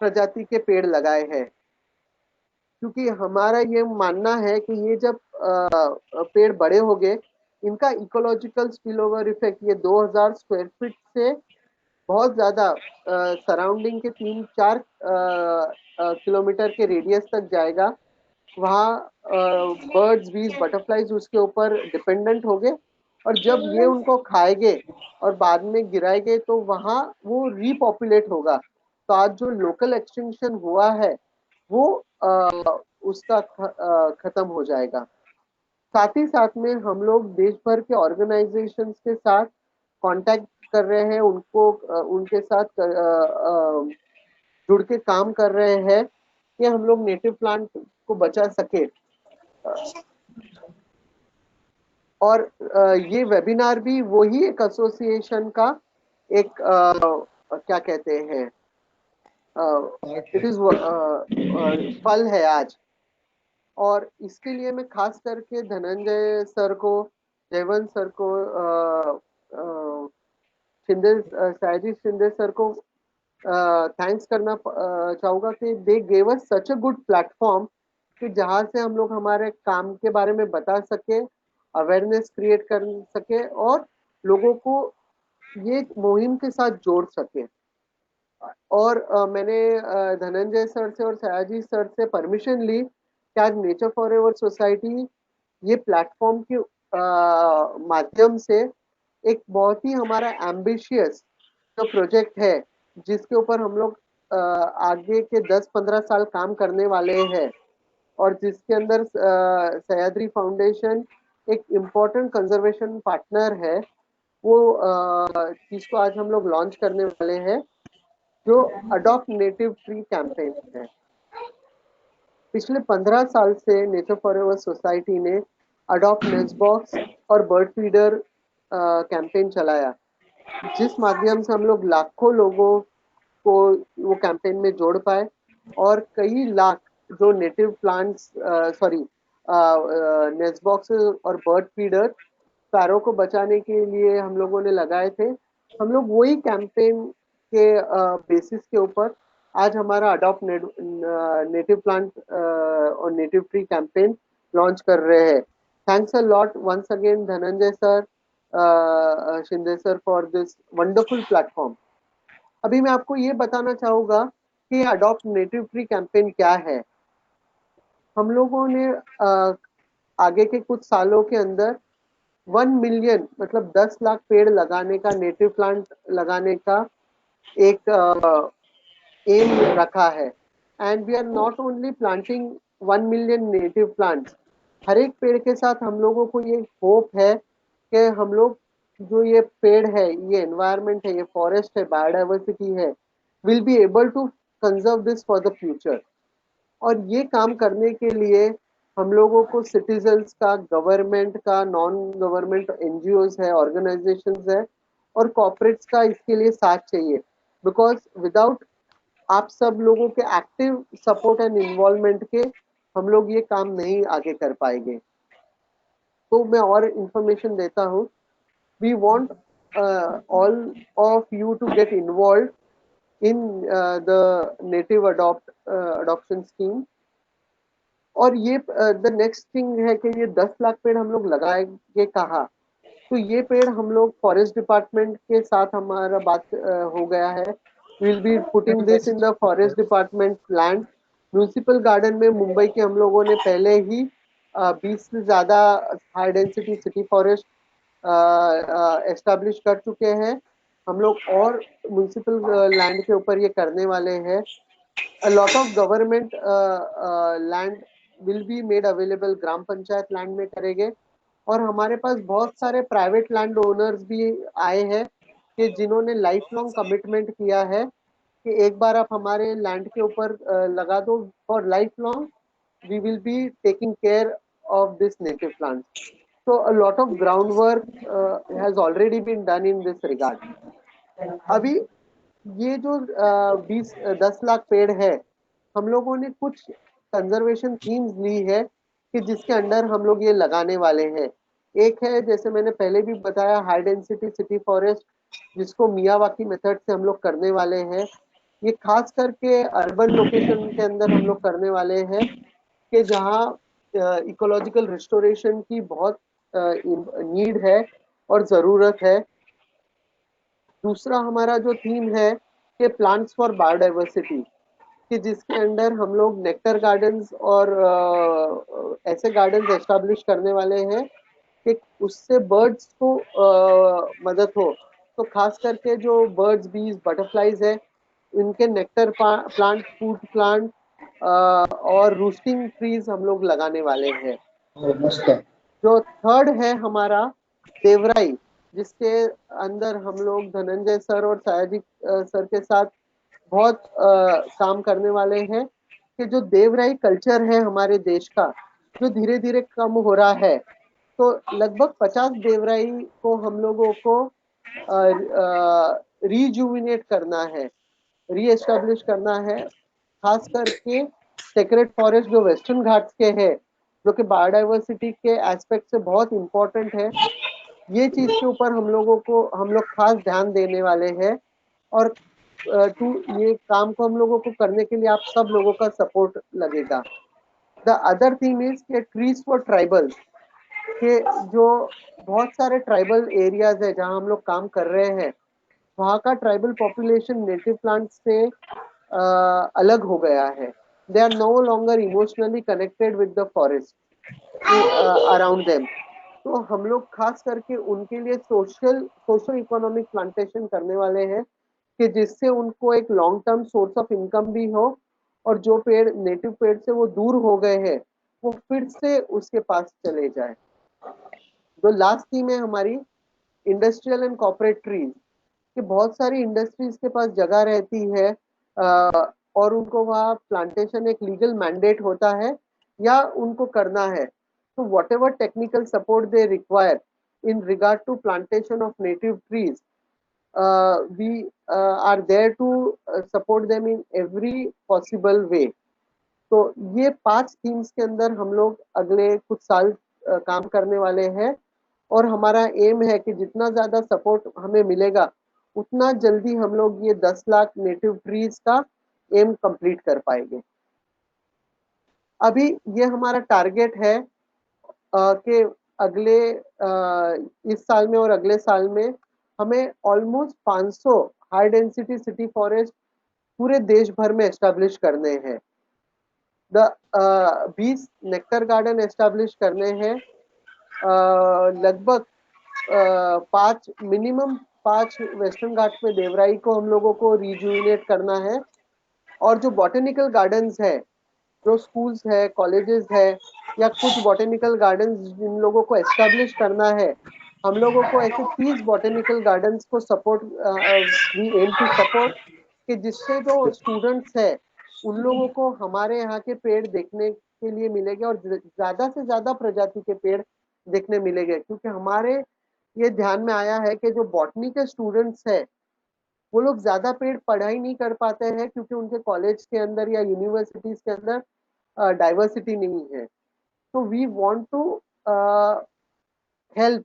प्रजाति के पेड़ लगाए हैं। क्योंकि हमारा ये मानना है कि ये जब पेड़ बड़े हो गए, इनका इकोलॉजिकल स्पिल ओवर इफेक्ट ये 2000 स्क्वायर फीट से बहुत ज्यादा सराउंडिंग के 3-4 किलोमीटर के रेडियस तक जाएगा। वहाँ बर्ड्स, बीज, बटरफ्लाईज उसके ऊपर डिपेंडेंट हो गए, और जब ये उनको खाएंगे और बाद में गिराएंगे तो वहाँ वो रीपॉपुलेट होगा। तो आज जो लोकल एक्सटिंक्शन हुआ है वो उसका खत्म हो जाएगा। साथ ही साथ में हम लोग देश भर के ऑर्गेनाइजेशंस के साथ कांटेक्ट कर रहे हैं, उनको उनके साथ जुड़ के काम कर रहे हैं कि हम लोग नेटिव प्लांट को बचा सके। और ये वेबिनार भी वही एक एसोसिएशन का एक क्या कहते हैं, इट इज फल है आज। और इसके लिए मैं खास करके धनंजय सर को, जयवंत सर को, सयाजी शिंदे सर को थैंक्स करना चाहूंगा कि they gave us such a good platform कि जहाँ से हम लोग हमारे काम के बारे में बता सके, अवेयरनेस क्रिएट कर सके और लोगों को ये मुहिम के साथ जोड़ सके। और मैंने धनंजय सर से और सयाजी सर से परमिशन ली कि आज नेचर फॉरएवर सोसाइटी ये प्लेटफॉर्म के माध्यम से एक बहुत ही हमारा एम्बिशियस जो प्रोजेक्ट है, जिसके ऊपर हम लोग आगे के 10-15 साल काम करने वाले हैं और जिसके अंदर सह्याद्री फाउंडेशन एक इम्पोर्टेंट कंजर्वेशन पार्टनर है, वो जिसको आज हम लोग लॉन्च करने वाले हैं, जो अडॉप्ट नेटिव ट्री कैंपेन है। पिछले 15 साल से नेचर फॉरएवर सोसाइटी ने अडॉप्ट नेस्ट बॉक्स और बर्ड फीडर कैंपेन चलाया, जिस माध्यम से हम लोग लाखों लोगों को वो कैंपेन में जोड़ पाए और कई लाख जो नेटिव प्लांट्स नेस्ट बॉक्सेस और बर्ड फीडर पैरों को बचाने के लिए हम लोगों ने लगाए थे। हम लोग वही कैंपेन के बेसिस के ऊपर आज हमारा अडॉप्ट नेटिव प्लांट और नेटिव ट्री कैंपेन लॉन्च कर रहे हैं। Thanks a lot once again Dhananjay sir, Shinde sir for this wonderful platform. अभी मैं आपको ये बताना चाहूंगा कि अडॉप्ट नेटिव ट्री कैंपेन क्या है। हम लोगों ने आगे के कुछ सालों के अंदर 1 मिलियन मतलब 10 लाख पेड़ लगाने का, नेटिव प्लांट लगाने का एक एम रखा है। And we are not only planting 1 million native plants, हर एक पेड़ के साथ हम लोगों को ये होप है कि हम लोग जो ये पेड़ है, ये एनवायरनमेंट है, ये फॉरेस्ट है, बायोडाइवर्सिटी है, will be able to conserve this for the future. और ये काम करने के लिए हम लोगों को सिटीजन्स का, गवर्नमेंट का, नॉन गवर्नमेंट एनजीओज है, ऑर्गेनाइजेशंस है और कॉर्पोरेट्स का इसके लिए साथ चाहिए, बिकॉज विदाउट आप सब लोगों के एक्टिव सपोर्ट एंड इन्वॉल्वमेंट के हम लोग ये काम नहीं आगे कर पाएंगे। तो मैं और इंफॉर्मेशन देता हूँ। We want all of you to get involve in the native adoption scheme. और ये द नेक्स्ट थिंग है कि ये 10 लाख पेड़ हम लोग लगाएंगे कहा, तो ये पेड़ हम लोग फॉरेस्ट डिपार्टमेंट के साथ हमारा बात हो गया है। Will be putting this in the forest department land. Municipal garden में मुंबई के हम लोगों ने पहले ही 20 से ज्यादा high density city forest establish कर चुके हैं। हम लोग और म्यूनिसिपल लैंड के ऊपर ये करने वाले हैं। A lot of government land will be made available, gram panchayat land में करेंगे। और हमारे पास बहुत सारे प्राइवेट लैंड ओनर्स भी आए हैं कि जिन्होंने लाइफ लॉन्ग कमिटमेंट किया है कि एक बार आप हमारे लैंड के ऊपर लगा दो, for life long we will be taking care of this native plant. So a lot of groundwork has already been done in this regard. अभी ये जो 10 लाख पेड़ है, हम लोगों ने कुछ कंजर्वेशन थीम्स ली है कि जिसके अंडर हम लोग ये लगाने वाले हैं। एक है, जैसे मैंने पहले भी बताया, हाई डेंसिटी सिटी फॉरेस्ट, जिसको मियावाकी मेथड से हम लोग करने वाले हैं। ये खास करके अर्बन लोकेशन के अंदर हम लोग करने वाले हैं कि जहाँ इकोलॉजिकल रिस्टोरेशन की बहुत नीड है और ज़रूरत है। दूसरा हमारा जो थीम है कि प्लांट्स फॉर बायोडाइवर्सिटी, कि जिसके अंडर हम लोग नेक्टर गार्डन्स और ऐसे गार्डन्स एस्टैब्लिश करने वाले हैं कि उससे बर्ड्स को मदद हो। तो खास करके जो बर्ड्स, बीज, बटरफ्लाइज है, इनके नेक्टर प्लांट, फूड प्लांट और रूस्टिंग ट्रीज हम लोग लगाने वाले हैं। जो थर्ड है हमारा देवराई, जिसके अंदर हम लोग धनंजय सर और सयाजी सर के साथ बहुत काम करने वाले हैं कि जो देवराई कल्चर है हमारे देश का, जो धीरे धीरे कम हो रहा है, तो लगभग 50 देवराई को हम लोगों को रीजुविनेट करना है, रीएस्टेब्लिश करना है, खास करके सेक्रेट फॉरेस्ट जो वेस्टर्न घाट्स के है, जो कि बायोडाइवर्सिटी के एस्पेक्ट से बहुत इंपॉर्टेंट है, ये चीज के ऊपर हम लोग खास ध्यान देने वाले हैं। और ये काम को हम लोगों को करने के लिए आप सब लोगों का सपोर्ट लगेगा। द अदर थिंग इज के ट्रीज फॉर ट्राइबल्स के जो बहुत सारे ट्राइबल एरियाज है जहाँ हम लोग काम कर रहे हैं, वहाँ का ट्राइबल पॉपुलेशन नेटिव प्लांट से अलग हो गया है। They are no longer emotionally connected with the forest around them. तो हम लोग खास करके उनके लिए सोशल इकोनॉमिक प्लांटेशन करने वाले हैं कि जिससे उनको एक long term source of income भी हो, और जो पेड़ नेटिव पेड़ से वो दूर हो गए हैं वो फिर से उसके पास चले जाए। जो लास्ट थीम है हमारी इंडस्ट्रियल एंड कॉर्पोरेट ट्रीज, कि बहुत सारी इंडस्ट्रीज के पास जगह रहती है और उनको वहाँ प्लांटेशन एक लीगल मैंडेट होता है या उनको करना है, तो whatever technical support they require in regard to plantation of native trees, we are there to support them in every possible way. तो ये 5 थीम्स के अंदर हम लोग अगले कुछ साल काम करने वाले हैं, और हमारा एम है कि जितना ज्यादा सपोर्ट हमें मिलेगा उतना जल्दी हम लोग ये 10 लाख नेटिव ट्रीज का एम कंप्लीट कर पाएंगे। अभी ये हमारा टारगेट है कि अगले इस साल में और अगले साल में हमें almost 500 high density city forest पूरे देश भर में एस्टेब्लिश करने हैं। 20 नेक्टर गार्डन एस्टेब्लिश करने हैं, लगभग 5 वेस्टर्न घाट में देवराई को हम लोगों को रिजुविनेट करना है, और जो बॉटेनिकल गार्डन्स है, जो स्कूल्स है, कॉलेजेस है, या कुछ बॉटेनिकल गार्डन्स जिन लोगों को एस्टेब्लिश करना है, हम लोगों को ऐसे 30 बॉटेनिकल गार्डन्स को support we aim to support, कि जिससे जो स्टूडेंट्स है उन लोगों को हमारे यहाँ के पेड़ देखने के लिए मिलेंगे और ज्यादा से ज्यादा प्रजाति के पेड़ देखने मिलेंगे। क्योंकि हमारे ये ध्यान में आया है कि जो बॉटनी के स्टूडेंट्स है वो लोग ज्यादा पेड़ पढ़ाई नहीं कर पाते हैं, क्योंकि उनके कॉलेज के अंदर या यूनिवर्सिटीज के अंदर डाइवर्सिटी नहीं है। तो we want to help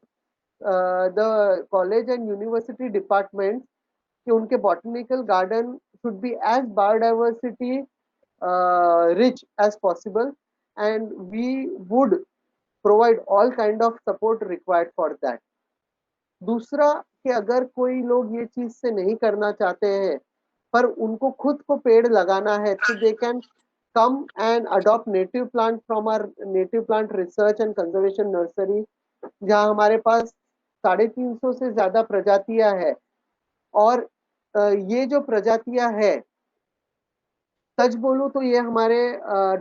the college and university department कि उनके botanical garden should be as biodiversity rich as possible, and we would provide all kind of support required for that. दूसरा कि अगर कोई लोग ये चीज से नहीं करना चाहते हैं पर उनको खुद को पेड़ लगाना है, तो they can come and adopt native plant from our native plant research and conservation nursery, जहाँ हमारे पास 350 से ज्यादा प्रजातियां है। और ये जो प्रजातियां है, सच बोलूं तो ये हमारे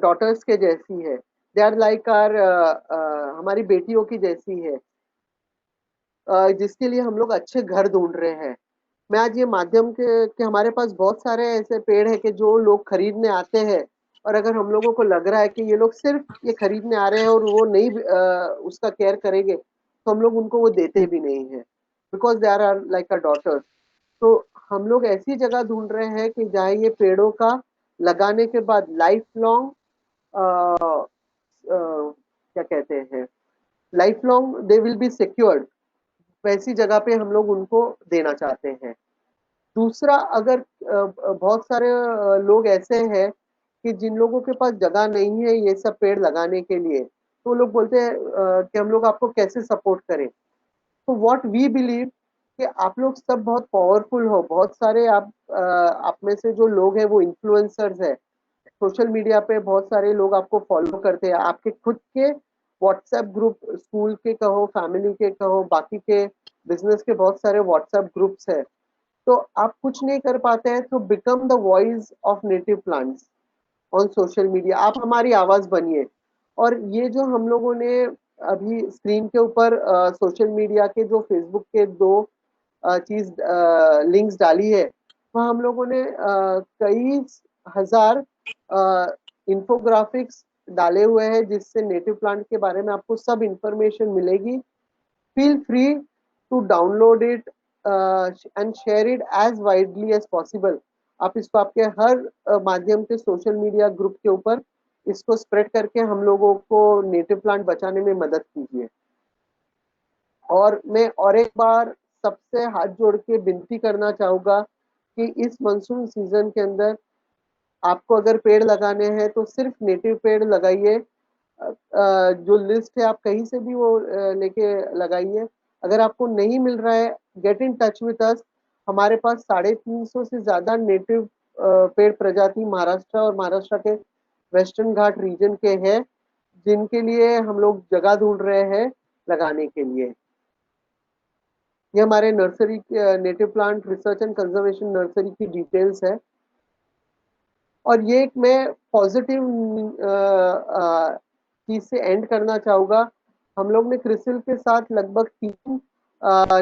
डॉटर्स के जैसी है, दे आर लाइक आर हमारी बेटियों की जैसी है, जिसके लिए हम लोग अच्छे घर ढूंढ रहे हैं। मैं आज ये माध्यम के हमारे पास बहुत सारे ऐसे पेड़ है कि जो लोग खरीदने आते हैं, और अगर हम लोगों को लग रहा है कि ये लोग सिर्फ ये खरीदने आ रहे हैं और वो नहीं उसका केयर करेंगे, तो हम लोग उनको वो देते भी नहीं है, because they are like a daughters. तो हम लोग ऐसी जगह ढूंढ रहे हैं कि जहाँ ये पेड़ों का लगाने के बाद लाइफ लॉन्ग क्या कहते हैं, life long they will be secured, वैसी जगह पे हम लोग उनको देना चाहते हैं। दूसरा, अगर बहुत सारे लोग ऐसे हैं कि जिन लोगों के पास जगह नहीं है ये सब पेड़ लगाने के लिए, तो लोग बोलते हैं कि हम लोग आपको कैसे सपोर्ट करें। तो व्हाट वी बिलीव कि आप लोग सब बहुत पावरफुल हो, बहुत सारे आप में से जो लोग हैं वो इन्फ्लुएंसर्स है, सोशल मीडिया पे बहुत सारे लोग आपको फॉलो करते हैं, आपके खुद के व्हाट्सएप ग्रुप, स्कूल के कहो, फैमिली के कहो, बाकी के बिजनेस के बहुत सारे व्हाट्सएप ग्रुप्स है। तो आप कुछ नहीं कर पाते हैं तो become the voice of native plants on social media, आप हमारी आवाज बनिए। और ये जो हम लोगों ने अभी स्क्रीन के ऊपर सोशल मीडिया के जो फेसबुक के 2 चीज लिंक्स डाली है, वह हम लोगों ने कई हजार इंफोग्राफिक्स डाले हुए हैं जिससे नेटिव प्लांट के बारे में आपको सब इंफॉर्मेशन मिलेगी. Feel free to download it and share it as widely as possible. आप इसको आपके हर माध्यम के सोशल मीडिया ग्रुप के ऊपर इसको स्प्रेड करके हम लोगों को नेटिव प्लांट बचाने में मदद कीजिए. और मैं और एक बार सबसे हाथ जोड़ के विनती करना चाहूंगा कि इस मानसून सीजन के अंदर आपको अगर पेड़ लगाने हैं तो सिर्फ नेटिव पेड़ लगाइए. जो लिस्ट है आप कहीं से भी वो लेके लगाइए. अगर आपको नहीं मिल रहा है, get in touch with us. हमारे पास 350 से ज्यादा नेटिव पेड़ प्रजाति महाराष्ट्र और महाराष्ट्र के वेस्टर्न घाट रीजन के हैं जिनके लिए हम लोग जगह ढूंढ रहे हैं लगाने के लिए. ये हमारे nursery native plant research and conservation nursery की डिटेल्स है. और ये एक मैं पॉजिटिव चीज से एंड करना चाहूंगा. हम लोग ने क्रिसिल के साथ लगभग 3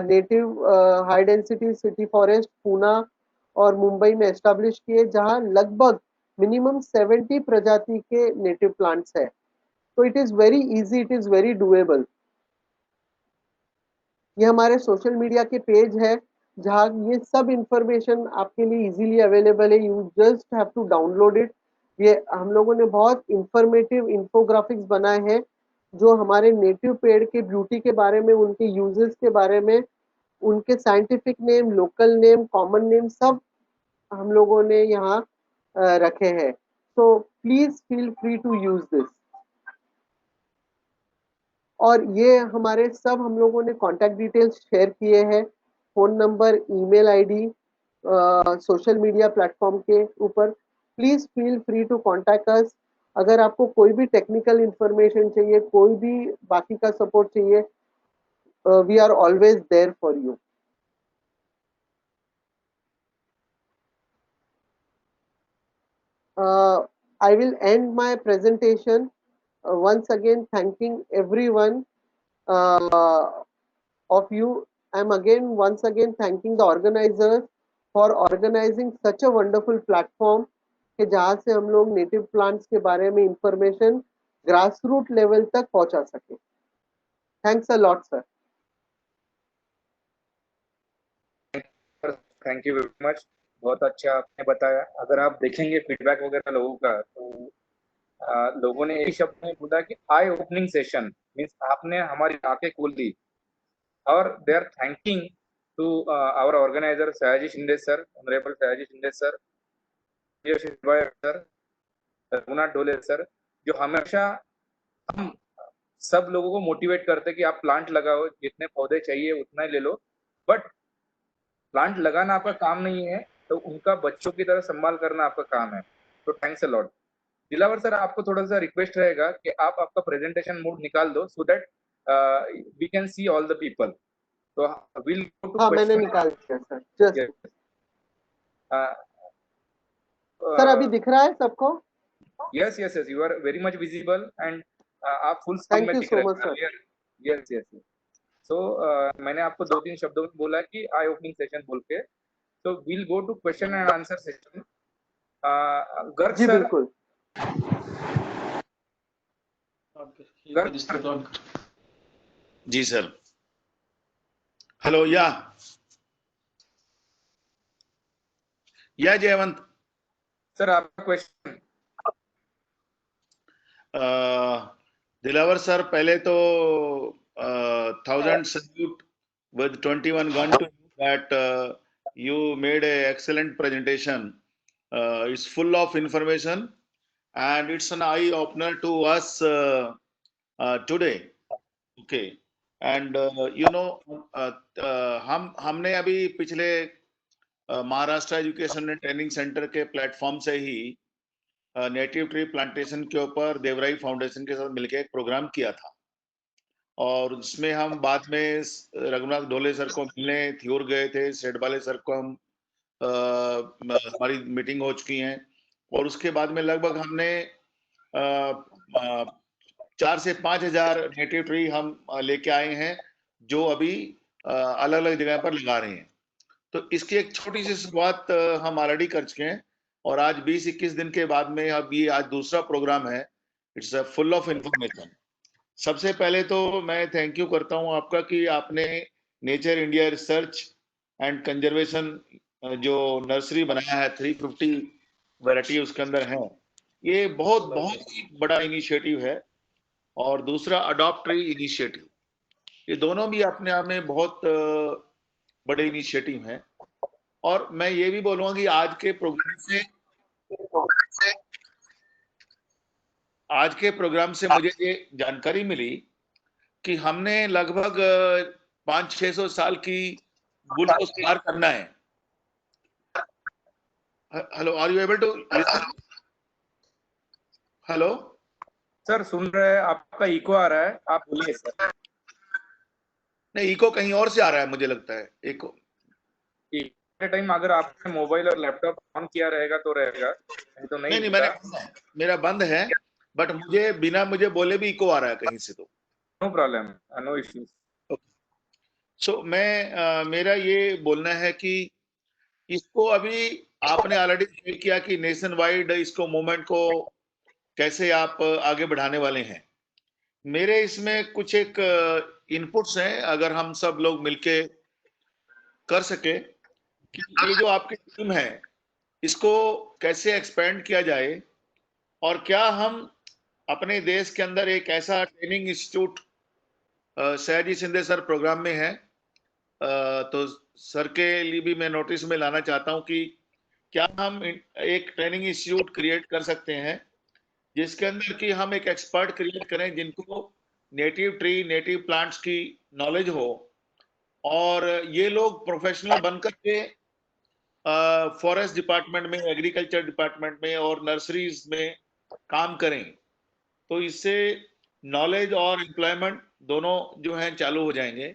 native high density city forest Poona और मुंबई में एस्टेब्लिश किए जहां लगभग मिनिमम 70 प्रजाति के नेटिव प्लांट्स है. तो it is very easy, it is very doable. ये हमारे सोशल मीडिया के पेज है जहाँ ये सब इंफॉर्मेशन आपके लिए इजीली अवेलेबल है. You just have to download it. ये हम लोगों ने बहुत इंफॉर्मेटिव इंफोग्राफिक्स बनाए हैं जो हमारे नेटिव पेड़ के ब्यूटी के बारे में, उनके यूजेस के बारे में, उनके scientific name, local name, common name सब हम लोगों ने यहाँ रखे हैं. So please feel free to use this. और ये हमारे सब हम लोगों ने कॉन्टैक्ट डिटेल्स शेयर किए हैं, phone number, email ID, social media platform के ऊपर. Please feel free to contact us. अगर आपको कोई भी टेक्निकल इंफॉर्मेशन चाहिए, कोई भी बाकी का सपोर्ट चाहिए, we are always there for you. I will end my presentation once again thanking everyone of you. I'm again once again thanking the organizers for organizing such a wonderful platform कि जहाँ से हम लोग native plants के बारे में information grass root level तक पहुंचा सके. Thanks a lot sir. Thank you very much. बहुत अच्छा आपने बताया. अगर आप देखेंगे फीडबैक वगैरह लोगों का तो लोगों ने एक शब्द में बोला कि आई ओपनिंग सेशन मीन्स आपने हमारी आंखें खोल दी. और they are thanking to our organiser Sayaji Shinde sir, honourable Sayaji Shinde sir, sir, Raghunath Dhole sir, जो हमेशा हम सब लोगों को मोटिवेट करते कि आप प्लांट लगाओ, जितने पौधे चाहिए उतना ही ले लो, बट प्लांट लगाना आपका काम नहीं है, तो उनका बच्चों की तरह संभाल करना आपका काम है. तो thanks a lot. Dilawar sir, आपको थोड़ा सा रिक्वेस्ट रहेगा कि आप आपका प्रेजेंटेशन मोड निकाल दो so that we can see all the people. तो विल गो टू हाँ, मैंने निकाल दिया सर. जस्ट सर अभी दिख रहा है सबको? Yes yes yes, you are very much visible and आप फुल स्क्रीन में दिख रहे हैं. Yes yes. सो मैंने आपको 2-3 शब्दों में बोला कि आई ओपनिंग सेशन बोल के. तो will go to question and answer session. Garg ji sir. बिल्कुल. गर्ग सर. जी सर. हेलो. या जयवंत सर आपका क्वेश्चन. दिलावर सर, पहले तो 1000 salute with 21 gun to that you made a excellent presentation. It's full of information and it's an eye opener to us today. Okay. And you know हमने अभी पिछले Maharashtra education and training centre के platform से ही native tree plantation के ऊपर देवराई foundation के साथ मिलकर एक प्रोग्राम किया था. और उसमें हम बाद में रघुनाथ ढोले सर को मिलने थ्योर गए थे. सेठबाले सर को हम हमारी मीटिंग हो चुकी है. और उसके बाद में लगभग हमने 4 से 5 हजार नेटिव ट्री हम लेके आए हैं जो अभी अलग अलग जगह पर लगा रहे हैं. तो इसकी एक छोटी सी शुरुआत हम ऑलरेडी कर चुके हैं. और आज 20-21 दिन के बाद में अब ये आज दूसरा प्रोग्राम है it's a full of information. सबसे पहले तो मैं थैंक यू करता हूं आपका कि आपने nature India research and conservation जो नर्सरी बनाया है, 350 वैरायटी उसके अंदर है, ये बहुत बहुत ही बड़ा इनिशिएटिव है। और दूसरा अडॉप्ट ट्री इनिशिएटिव, ये दोनों भी अपने आप में बहुत बड़े इनिशिएटिव हैं। और मैं ये भी बोलूंगा कि आज के प्रोग्राम से मुझे ये जानकारी मिली कि हमने लगभग 500-600 साल की बुल को पार करना है। Hello, are you able to listen? Hello sir सुन रहे हैं, आपका इको आ रहा है, आप बोलिए सर। नहीं, इको कहीं और से आ रहा है मुझे लगता है। इको टाइम अगर आपने मोबाइल और लैपटॉप ऑन किया रहेगा तो रहेगा, नहीं तो नहीं नहीं, होगा। मेरा बंद है, बट मुझे बिना मुझे बोले भी इको आ रहा है कहीं से। तो नो प्रॉब्लम, नो इश्यूज। सो मेरा ये बोलना है कि इसको अभी आपने ऑलरेडी शेयर किया कि नेशन वाइड इसको मूवमेंट को कैसे आप आगे बढ़ाने वाले हैं। मेरे इसमें कुछ एक इनपुट्स हैं, अगर हम सब लोग मिलके कर सके कि ये जो आपकी टीम है इसको कैसे एक्सपेंड किया जाए, और क्या हम अपने देश के अंदर एक ऐसा training institute, Sayaji Shinde sir programme में है, तो सर के लिए भी मैं नोटिस में लाना चाहता हूं कि क्या हम एक ट्रेनिंग इंस्टीट्यूट क्रिएट कर सकते हैं जिसके अंदर कि हम एक एक्सपर्ट क्रिएट करें जिनको नेटिव ट्री, नेटिव प्लांट्स की नॉलेज हो, और ये लोग प्रोफेशनल बनकर के फॉरेस्ट डिपार्टमेंट में, एग्रीकल्चर डिपार्टमेंट में और नर्सरीज में काम करें। तो इससे नॉलेज और एम्प्लॉयमेंट दोनों जो हैं चालू हो जाएंगे।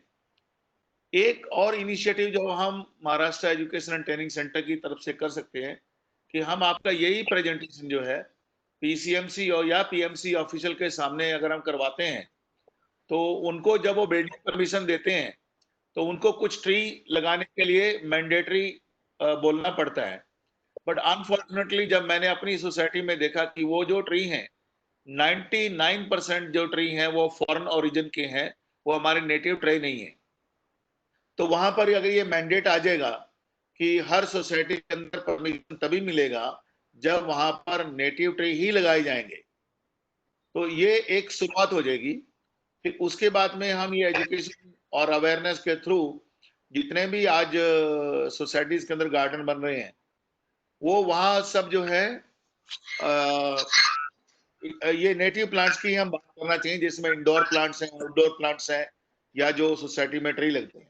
एक और इनिशिएटिव जो हम Maharashtra education and training centre की तरफ से कर सकते हैं कि हम आपका यही प्रेजेंटेशन जो है पीसीएमसी और या पीएमसी ऑफिशियल के सामने अगर हम करवाते हैं, तो उनको जब वो बिल्डिंग परमिशन देते हैं तो उनको कुछ ट्री लगाने के लिए मैंडेटरी बोलना पड़ता है। बट अनफॉर्चुनेटली जब मैंने अपनी सोसाइटी में देखा कि वो जो ट्री हैं 99% जो ट्री हैं वो फॉरेन ओरिजिन के हैं, वो हमारे नेटिव ट्री नहीं है। तो वहां पर अगर ये मैंडेट आ जाएगा कि हर सोसाइटी के अंदर परमिशन तभी मिलेगा जब वहां पर नेटिव ट्री ही लगाए जाएंगे, तो ये एक शुरुआत हो जाएगी। फिर उसके बाद में हम ये एजुकेशन और अवेयरनेस के थ्रू जितने भी आज सोसाइटीज के अंदर गार्डन बन रहे हैं, वो वहां सब जो है ये नेटिव प्लांट्स की हम बात करना चाहिए, जिसमें इंडोर प्लांट्स हैं, आउटडोर प्लांट्स हैं, या जो सोसाइटी में ट्री लगते हैं।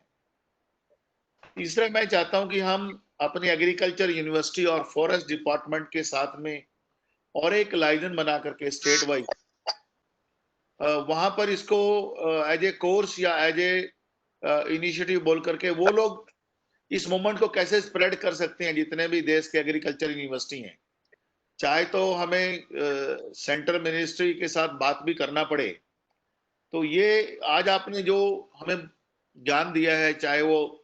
तीसरा मैं चाहता हूं कि हम अपनी एग्रीकल्चर यूनिवर्सिटी और फॉरेस्ट डिपार्टमेंट के साथ में और एक लाइजन बना करके स्टेट वाइज वहां पर इसको एज ए कोर्स या एज ए इनिशिएटिव बोल करके वो लोग इस मूवमेंट को कैसे स्प्रेड कर सकते हैं जितने भी देश के एग्रीकल्चर यूनिवर्सिटी हैं। चाहे तो हमें सेंट्रल मिनिस्ट्री के साथ बात भी करना पड़े, तो ये आज आपने जो हमें ज्ञान दिया है, चाहे वो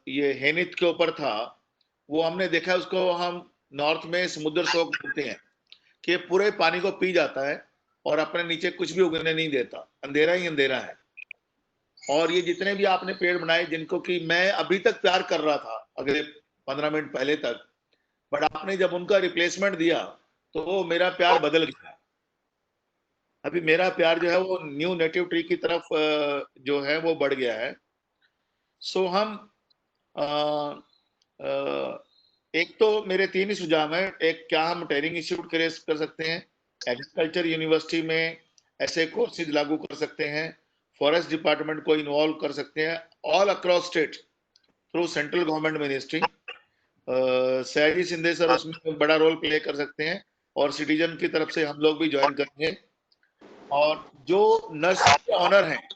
ये हेनित के ऊपर था, वो हमने देखा, उसको हम नॉर्थ में समुद्र शोक बोलते हैं कि पूरे पानी को पी जाता है और अपने नीचे कुछ भी उगने नहीं देता, अंधेरा ही अंधेरा है। और ये जितने भी आपने पेड़ बनाए, जिनको कि मैं अभी तक प्यार कर रहा था अगले 15 मिनट पहले तक, बट आपने जब उनका रिप्लेसमेंट दिया तो वो मेरा प्यार बदल गया। अभी मेरा प्यार जो है वो न्यू नेटिव ट्री की तरफ जो है वो बढ़ गया है। सो हम एक तो मेरे 3 ही सुझाव हैं। एक, क्या हम ट्रेनिंग इंस्टीट्यूट कर सकते हैं, एग्रीकल्चर यूनिवर्सिटी में ऐसे कोर्सेज लागू कर सकते हैं, फॉरेस्ट डिपार्टमेंट को इन्वॉल्व कर सकते हैं all across state through central government ministry. Sayaji Shinde sir उसमें बड़ा रोल प्ले कर सकते हैं, और सिटीजन की तरफ से हम लोग भी ज्वाइन करेंगे। और जो नर्सरी के ऑनर हैं,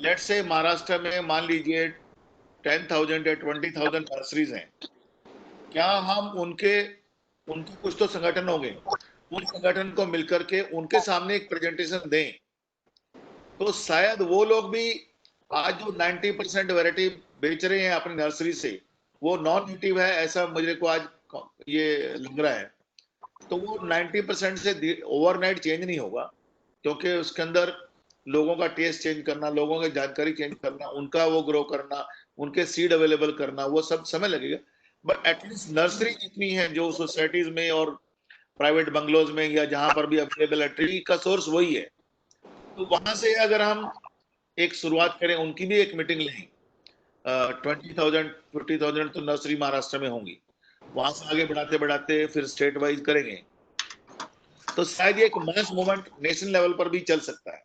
लेट्स से महाराष्ट्र में मान लीजिए 10,000 या 20,000 नर्सरीज हैं, क्या हम उनके कुछ तो संगठन होंगे, उन संगठन को मिलकर के उनके सामने एक प्रेजेंटेशन दें, तो शायद वो लोग भी आज जो 90% वैरायटी बेच रहे हैं अपनी नर्सरी से, वो नॉन नेटिव है, ऐसा मुझे को आज ये लग रहा है। तो वो 90% से ओवरनाइट चेंज नहीं होगा, क्योंकि उसके अंदर लोगों का टेस्ट चेंज करना, लोगों की जानकारी चेंज करना, उनका वो ग्रो करना, उनके सीड अवेलेबल करना, वो सब समय लगेगा। बट एटलीस्ट नर्सरी जितनी है जो सोसाइटीज में और प्राइवेट बंगलोज में या जहां पर भी अवेलेबल है, ट्री का सोर्स वही है। तो वहां से अगर हम एक शुरुआत करें, उनकी भी एक मीटिंग लें, 20,000 50,000 तो नर्सरी महाराष्ट्र में होंगी, वहां से आगे बढ़ाते बढ़ाते फिर स्टेट वाइज करेंगे, तो शायद ये एक मास मूवमेंट नेशनल लेवल पर भी चल सकता है।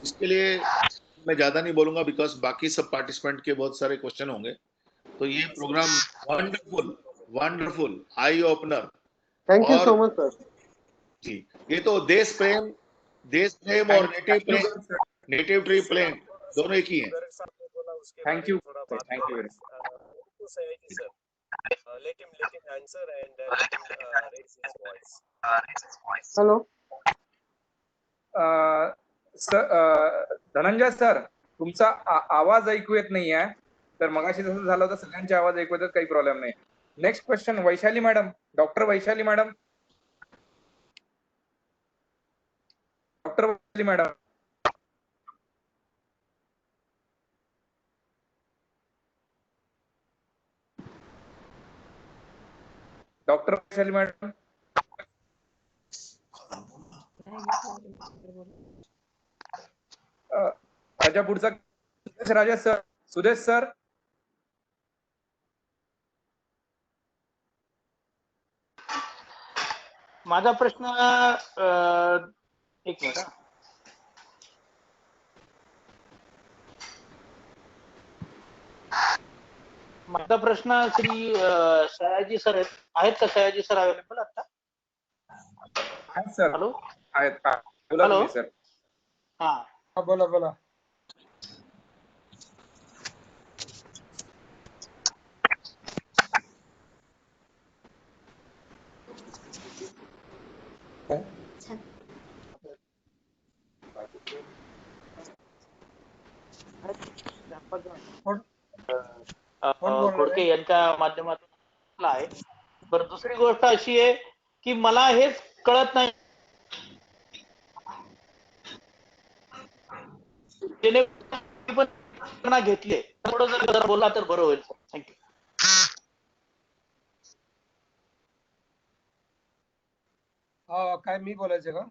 इसके लिए मैं ज्यादा नहीं बोलूंगा, बिकॉज बाकी सब पार्टिसिपेंट के बहुत सारे क्वेश्चन होंगे। तो ये programme wonderful, wonderful, eye opener. Thank you और सो मच सर। जी, ये तो देश प्रेम और नेटिव थैंक यू प्रेम, सर। नेटिव ट्री प्रेम दोनों एक ही है। गर्ग साहब ने बोला उसके थैंक बारे यू में थोड़ा सर, बात थैंक यू करें। Very Sayaji sir, let him answer and let him raise his voice. Hello sir. Dhananjay sir, तुमचा आवाज ऐकू येत नाहीये, तर मगाशी जसं झालं होतं सगळ्यांचे आवाज ऐकू येतात, काही प्रॉब्लेम नाही. Next question Vaishali madam, doctor Vaishali madam. Doctor Vaishali madam. Doctor Vaishali madam. त्याच्या पुढचा सुदेश राजेश सर. सुदेश सर. माझा प्रश्न एक मिनिट. माझा प्रश्न श्री सयाजी सर आहेत का? सयाजी सर अवेलेबल आता? आहेत सर. हॅलो. आहेत. बोला हॅलो. तुम्ही सर. हा बोला बोला. घोडके यांच्या माध्यमातून आहे. बरं, दुसरी गोष्ट अशी आहे की मला हेच कळत नाही पण घेतले, थोडं जर बोलला तर बरं होईल. थँक्यू. काय मी बोलायचं का?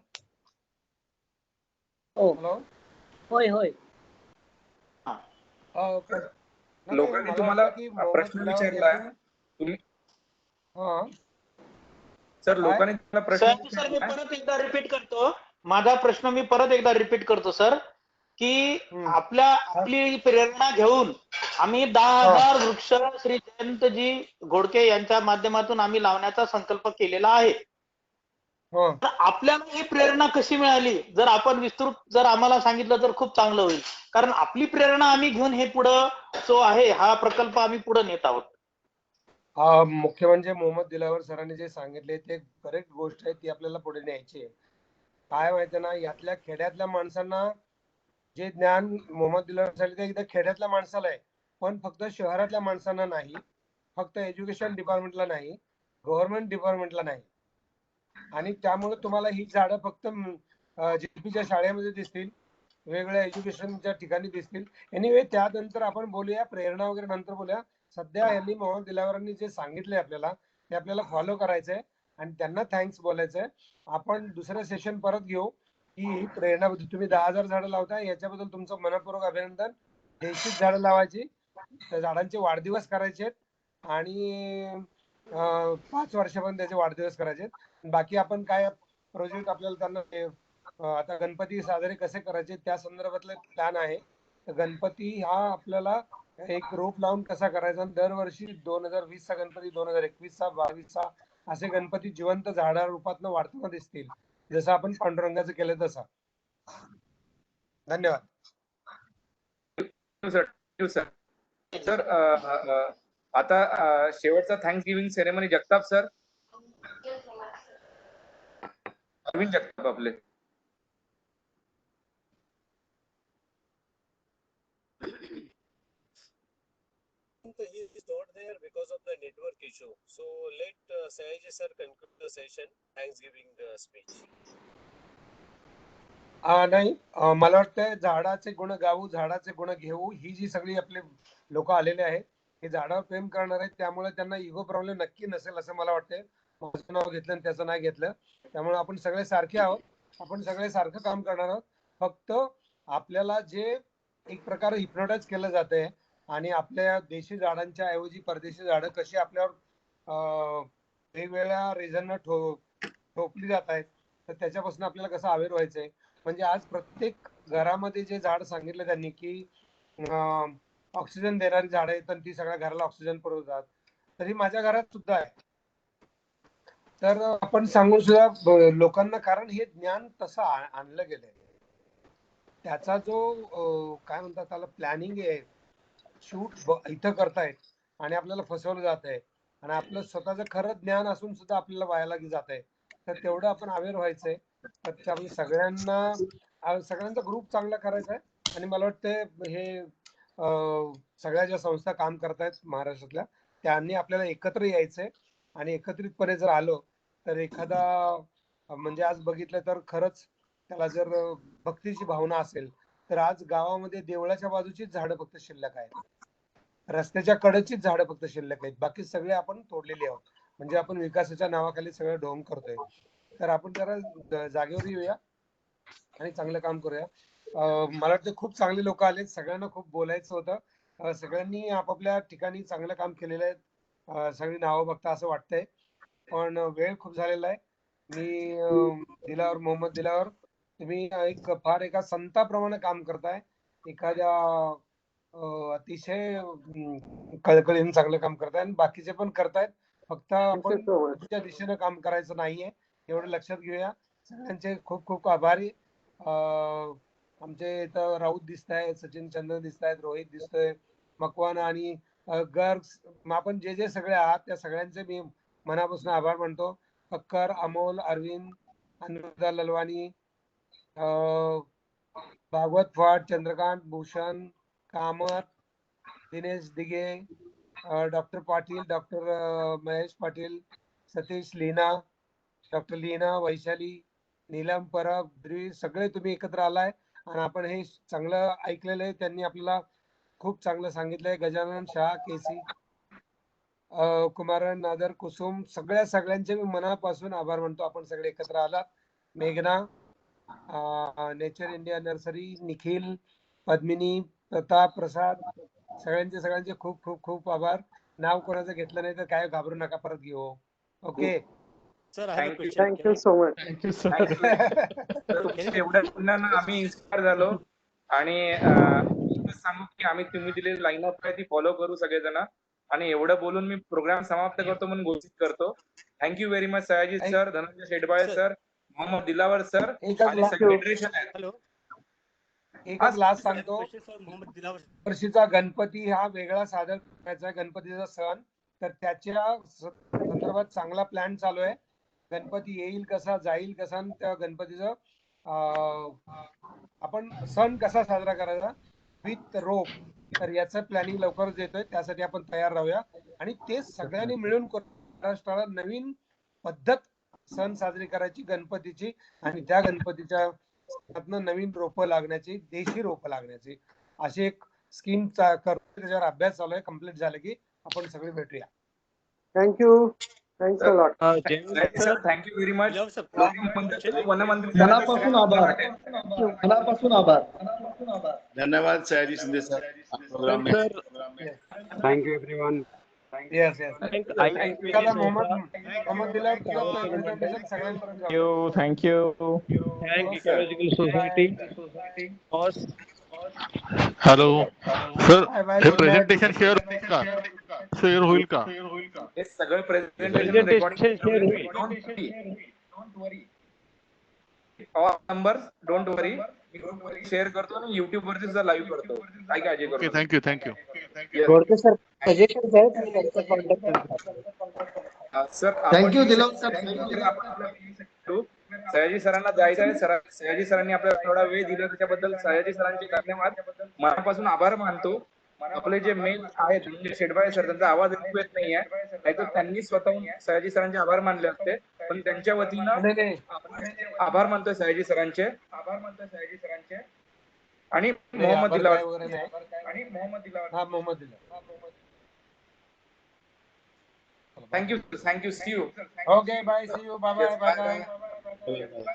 हो. हॅलो. होय होय. लोकांनी तुम्हाला प्रश्न विचारला, तुम्ही सर लोकांनी तुम्हाला प्रश्न सर मी परत एकदा रिपीट करतो. माझा प्रश्न मी परत एकदा रिपीट करतो सर, की आपली प्रेरणा घेऊन आम्ही 10,000 वृक्ष श्री जयंतजी घोडके यांच्या माध्यमातून आम्ही लावण्याचा संकल्प केलेला आहे. तर आपल्याला ही प्रेरणा कशी मिळाली, जर आपण विस्तृत जर आम्हाला सांगितलं तर खूप चांगलं होईल. कारण आपली प्रेरणा आम्ही घेऊन हे पुढं जो आहे हा प्रकल्प आम्ही पुढे नेत आहोत. मुख्य म्हणजे मोहम्मद दिलावर सरांनी जे सांगितले ते करेक्ट गोष्ट आहे, ती आपल्याला पुढे न्यायची आहे. काय माहिती ना, यातल्या खेड्यातल्या माणसांना जे ज्ञान मोहम्मद दिलावर सर ते एकदा खेड्यातल्या माणसाला आहे, पण फक्त शहरातल्या माणसांना नाही, फक्त एज्युकेशन डिपार्टमेंटला नाही, गव्हर्नमेंट डिपार्टमेंटला नाही. आणि त्यामुळे तुम्हाला ही झाडं फक्त जेपीच्या शाळेमध्ये दिसतील, वेगवेगळ्या एज्युकेशनच्या ठिकाणी दिसतील. एनिवे त्यानंतर आपण बोलूया, प्रेरणा वगैरे नंतर बोलूया. सध्या यांनी मोहम्मद दिलावरांनी जे सांगितले आपल्याला ते आपल्याला फॉलो करायचंय आणि त्यांना थँक्स बोलायचंय. आपण दुसरं सेशन परत घेऊ की प्रेरणाबद्दल. तुम्ही 10,000 झाडं लावताय याच्याबद्दल तुमचं मनपूर्वक अभिनंदन. 80 झाडं लावायची, त्या झाडांचे वाढदिवस करायचे आणि 5 वर्षापर्यंत त्याचे वाढदिवस करायचे. बाकी आपण काय प्रोजेक्ट आपल्याला त्यांना आता गणपती साजरे कसे करायचे त्या संदर्भातले प्लॅन आहे. तर गणपती हा आपल्याला एक रोप लावून कसा करायचा, दरवर्षी 2020 चा गणपती, 2021 चा, 22 चा असे गणपती जिवंत झाडा रूपातनं वाढताना दिसतील, जसं आपण पांडुरंगाचं केलं तसं. धन्यवाद. सर सर आता शेवटचा thanks giving ceremony Jagtap sir. Arvind Jagtap आपले. He is not there because of the network issue. So let Sayaji sir conclude the session. Thanksgiving speech. नाही मला वाटतं झाडाचे गुण गाऊ झाडाचे गुण घेऊ ही जी सगळी आपले लोक आलेले आहेत हे झाडावर प्रेम करणार आहेत त्यामुळे त्यांना इगो प्रॉब्लेम नक्की नसेल असं मला वाटतंय. माझं नाव घेतलं आणि त्याचं नाही घेतलं त्यामुळे आपण सगळे सारखे आहोत. आपण सगळे सारखं काम करणार आहोत. फक्त आपल्याला जे एक प्रकारे हिप्नोटाईज केलं जातंय आणि आपल्या देशी झाडांच्या ऐवजी परदेशी झाडं कशी आपल्यावर वेगवेगळ्या रिझननं ठोकली जात आहेत तर त्याच्यापासून आपल्याला कसं अवेअर व्हायचंय. म्हणजे आज प्रत्येक घरामध्ये जे झाड सांगितलं त्यांनी की ऑक्सिजन देणारी झाडं आहेत आणि ती सगळ्या घराला ऑक्सिजन पुरवतात तरी माझ्या घरात सुद्धा आहे. तर आपण सांगून सुद्धा लोकांना कारण हे ज्ञान तसं आणलं गेलंय त्याचा जो काय म्हणतात त्याला प्लॅनिंग आहे शूट इथं करतायत आणि आपल्याला फसवलं जात आहे आणि आपलं स्वतःचं खरं ज्ञान असून सुद्धा आपल्याला वायाला जात आहे. तर तेवढं आपण अवेअर व्हायचंय. तर त्यामुळे सगळ्यांचा ग्रुप चांगला करायचा आहे आणि मला वाटतं हे सगळ्या ज्या संस्था काम करतायत महाराष्ट्रातल्या त्यांनी आपल्याला एकत्र यायचंय आणि एकत्रितपणे जर आलो तर एखादा म्हणजे आज बघितलं तर खरंच त्याला जर भक्तीची भावना असेल तर आज गावामध्ये देवळाच्या बाजूचीच झाडं फक्त शिल्लक आहेत. रस्त्याच्या कडेचीच झाडं फक्त शिल्लक आहेत. बाकी सगळे आपण तोडलेली आहोत. म्हणजे आपण विकासाच्या नावाखाली सगळं ढोंग करतोय. तर आपण जरा जागेवर येऊया आणि चांगलं काम करूया. मला वाटतं खूप चांगले लोक आले. सगळ्यांना खूप बोलायचं होतं. सगळ्यांनी आपापल्या ठिकाणी चांगलं काम केलेलं आहे. सगळी नावं बघता असं वाटतंय पण वेळ खूप झालेला आहे. मी मोहम्मद दिलावर तुम्ही फार एका संताप्रमाणे काम करताय. एखाद्या अतिशय कळकळीने चांगलं काम करताय आणि बाकीचे पण करतायत. फक्त आपण तुमच्या दिशेनं काम करायचं नाहीये एवढं लक्षात घेऊया. सगळ्यांचे खूप खूप आभारी. आमचे इथं राऊत दिसत आहे सचिन चंद्र दिसत आहेत रोहित दिसतोय मकवाना आणि गर्ग्स आपण जे सगळे आहात त्या सगळ्यांचे मी मनापासून आभार मानतो. फक्कर Amol Arvind Anuradha Lalwani Bhagwat Phat Chandrakant Bhushan Kamat Dinesh Dige doctor Patil doctor Mahesh Patil Satish Leena doctor Leena Vaishali Neelam Parab द्वी सगळे तुम्ही एकत्र आलाय आणि आपण हे चांगलं ऐकलेलं आहे. त्यांनी आपल्याला खूप चांगलं सांगितलंय. गजानन शाह केसी कुमारन नादर कुसुम सगळ्यांचे मी मनापासून आभार मानतो. आपण सगळे एकत्र आलात. मेघना nature India nursery Nikhil Padmini Pratap Prasad सगळ्यांचे खूप खूप खूप आभार. नाव कोणाचं घेतलं नाही तर काय घाबरू नका परत घेऊ. Okay sir thank you so much. एवढ्या पुण्यानं आम्ही इन्स्पायर झालो आणि सांगू की आम्ही तुम्ही दिलेली लाईन अप आहे ती फॉलो करू सगळेजण. आणि एवढं बोलून मी प्रोग्राम समाप्त करतो म्हणून घोषित करतो. Thank you very much Sayaji sir Dhananjay Shetbale sir Mohammad Dilawar sir आणि फेडरेशन आहे. एकच लास्ट सांगतो. वर्षीचा गणपती हा वेगळा सादर करायचा गणपतीचा सण तर त्याच्या संदर्भात चांगला प्लॅन चालू आहे. गणपती येईल कसा जाईल कसा त्या गणपतीचं आपण सण कसा साजरा करायचा विथ रोप तर याचं प्लॅनिंग लवकरच येतोय. त्यासाठी आपण तयार राहूया आणि ते सगळ्यांनी मिळून महाराष्ट्राला नवीन पद्धत सण साजरी करायची गणपतीची आणि त्या गणपतीच्या नवीन रोपं लागण्याची देशी रोपं लागण्याची अशी एक स्कीम त्याच्यावर अभ्यास चालू आहे. कम्प्लीट झालं की आपण सगळे भेटूया. Thank you. Thanks a lot. Sir thank you very much. वनमंत्री मनापासून आभार. मनापासून आभार. धन्यवाद सयाजी शिंदे सर. प्रोग्राम में thank you everyone. Yes Mohammad Dilawar presentation सगळ्यांपर्यंत जाऊ. Thank you ecological society. Hello sir हे प्रेझेंटेशन शेअर होईल का हे सगळं presentation recording don't worry all numbers don't worry share करतो आणि YouTube वरती सुद्धा लाईव्ह करतो. काय काळजी करू. थँक्यू गोडके सर सजेशन आहेत आणि त्यांचा contact sir thank you Dilawar sir. Sayaji सरांना जायचं आहे. सयाजी सरांनी आपल्याला थोडा वेळ दिला त्याच्याबद्दल सयाजी सरांचे धन्यवाद. मनापासून आभार मानतो आपले जे मेल आहेत म्हणजे शेडबाळे सर त्यांचा आवाज ऐकू येत नाहीये, नाहीतर त्यांनी स्वतःहून सयाजी सरांचे आभार मानले असते, पण त्यांच्या वतीनं आभार मानतोय सयाजी सरांचे आणि Mohammed Dilawar thank you see you. Okay bye see you bye bye bye bye.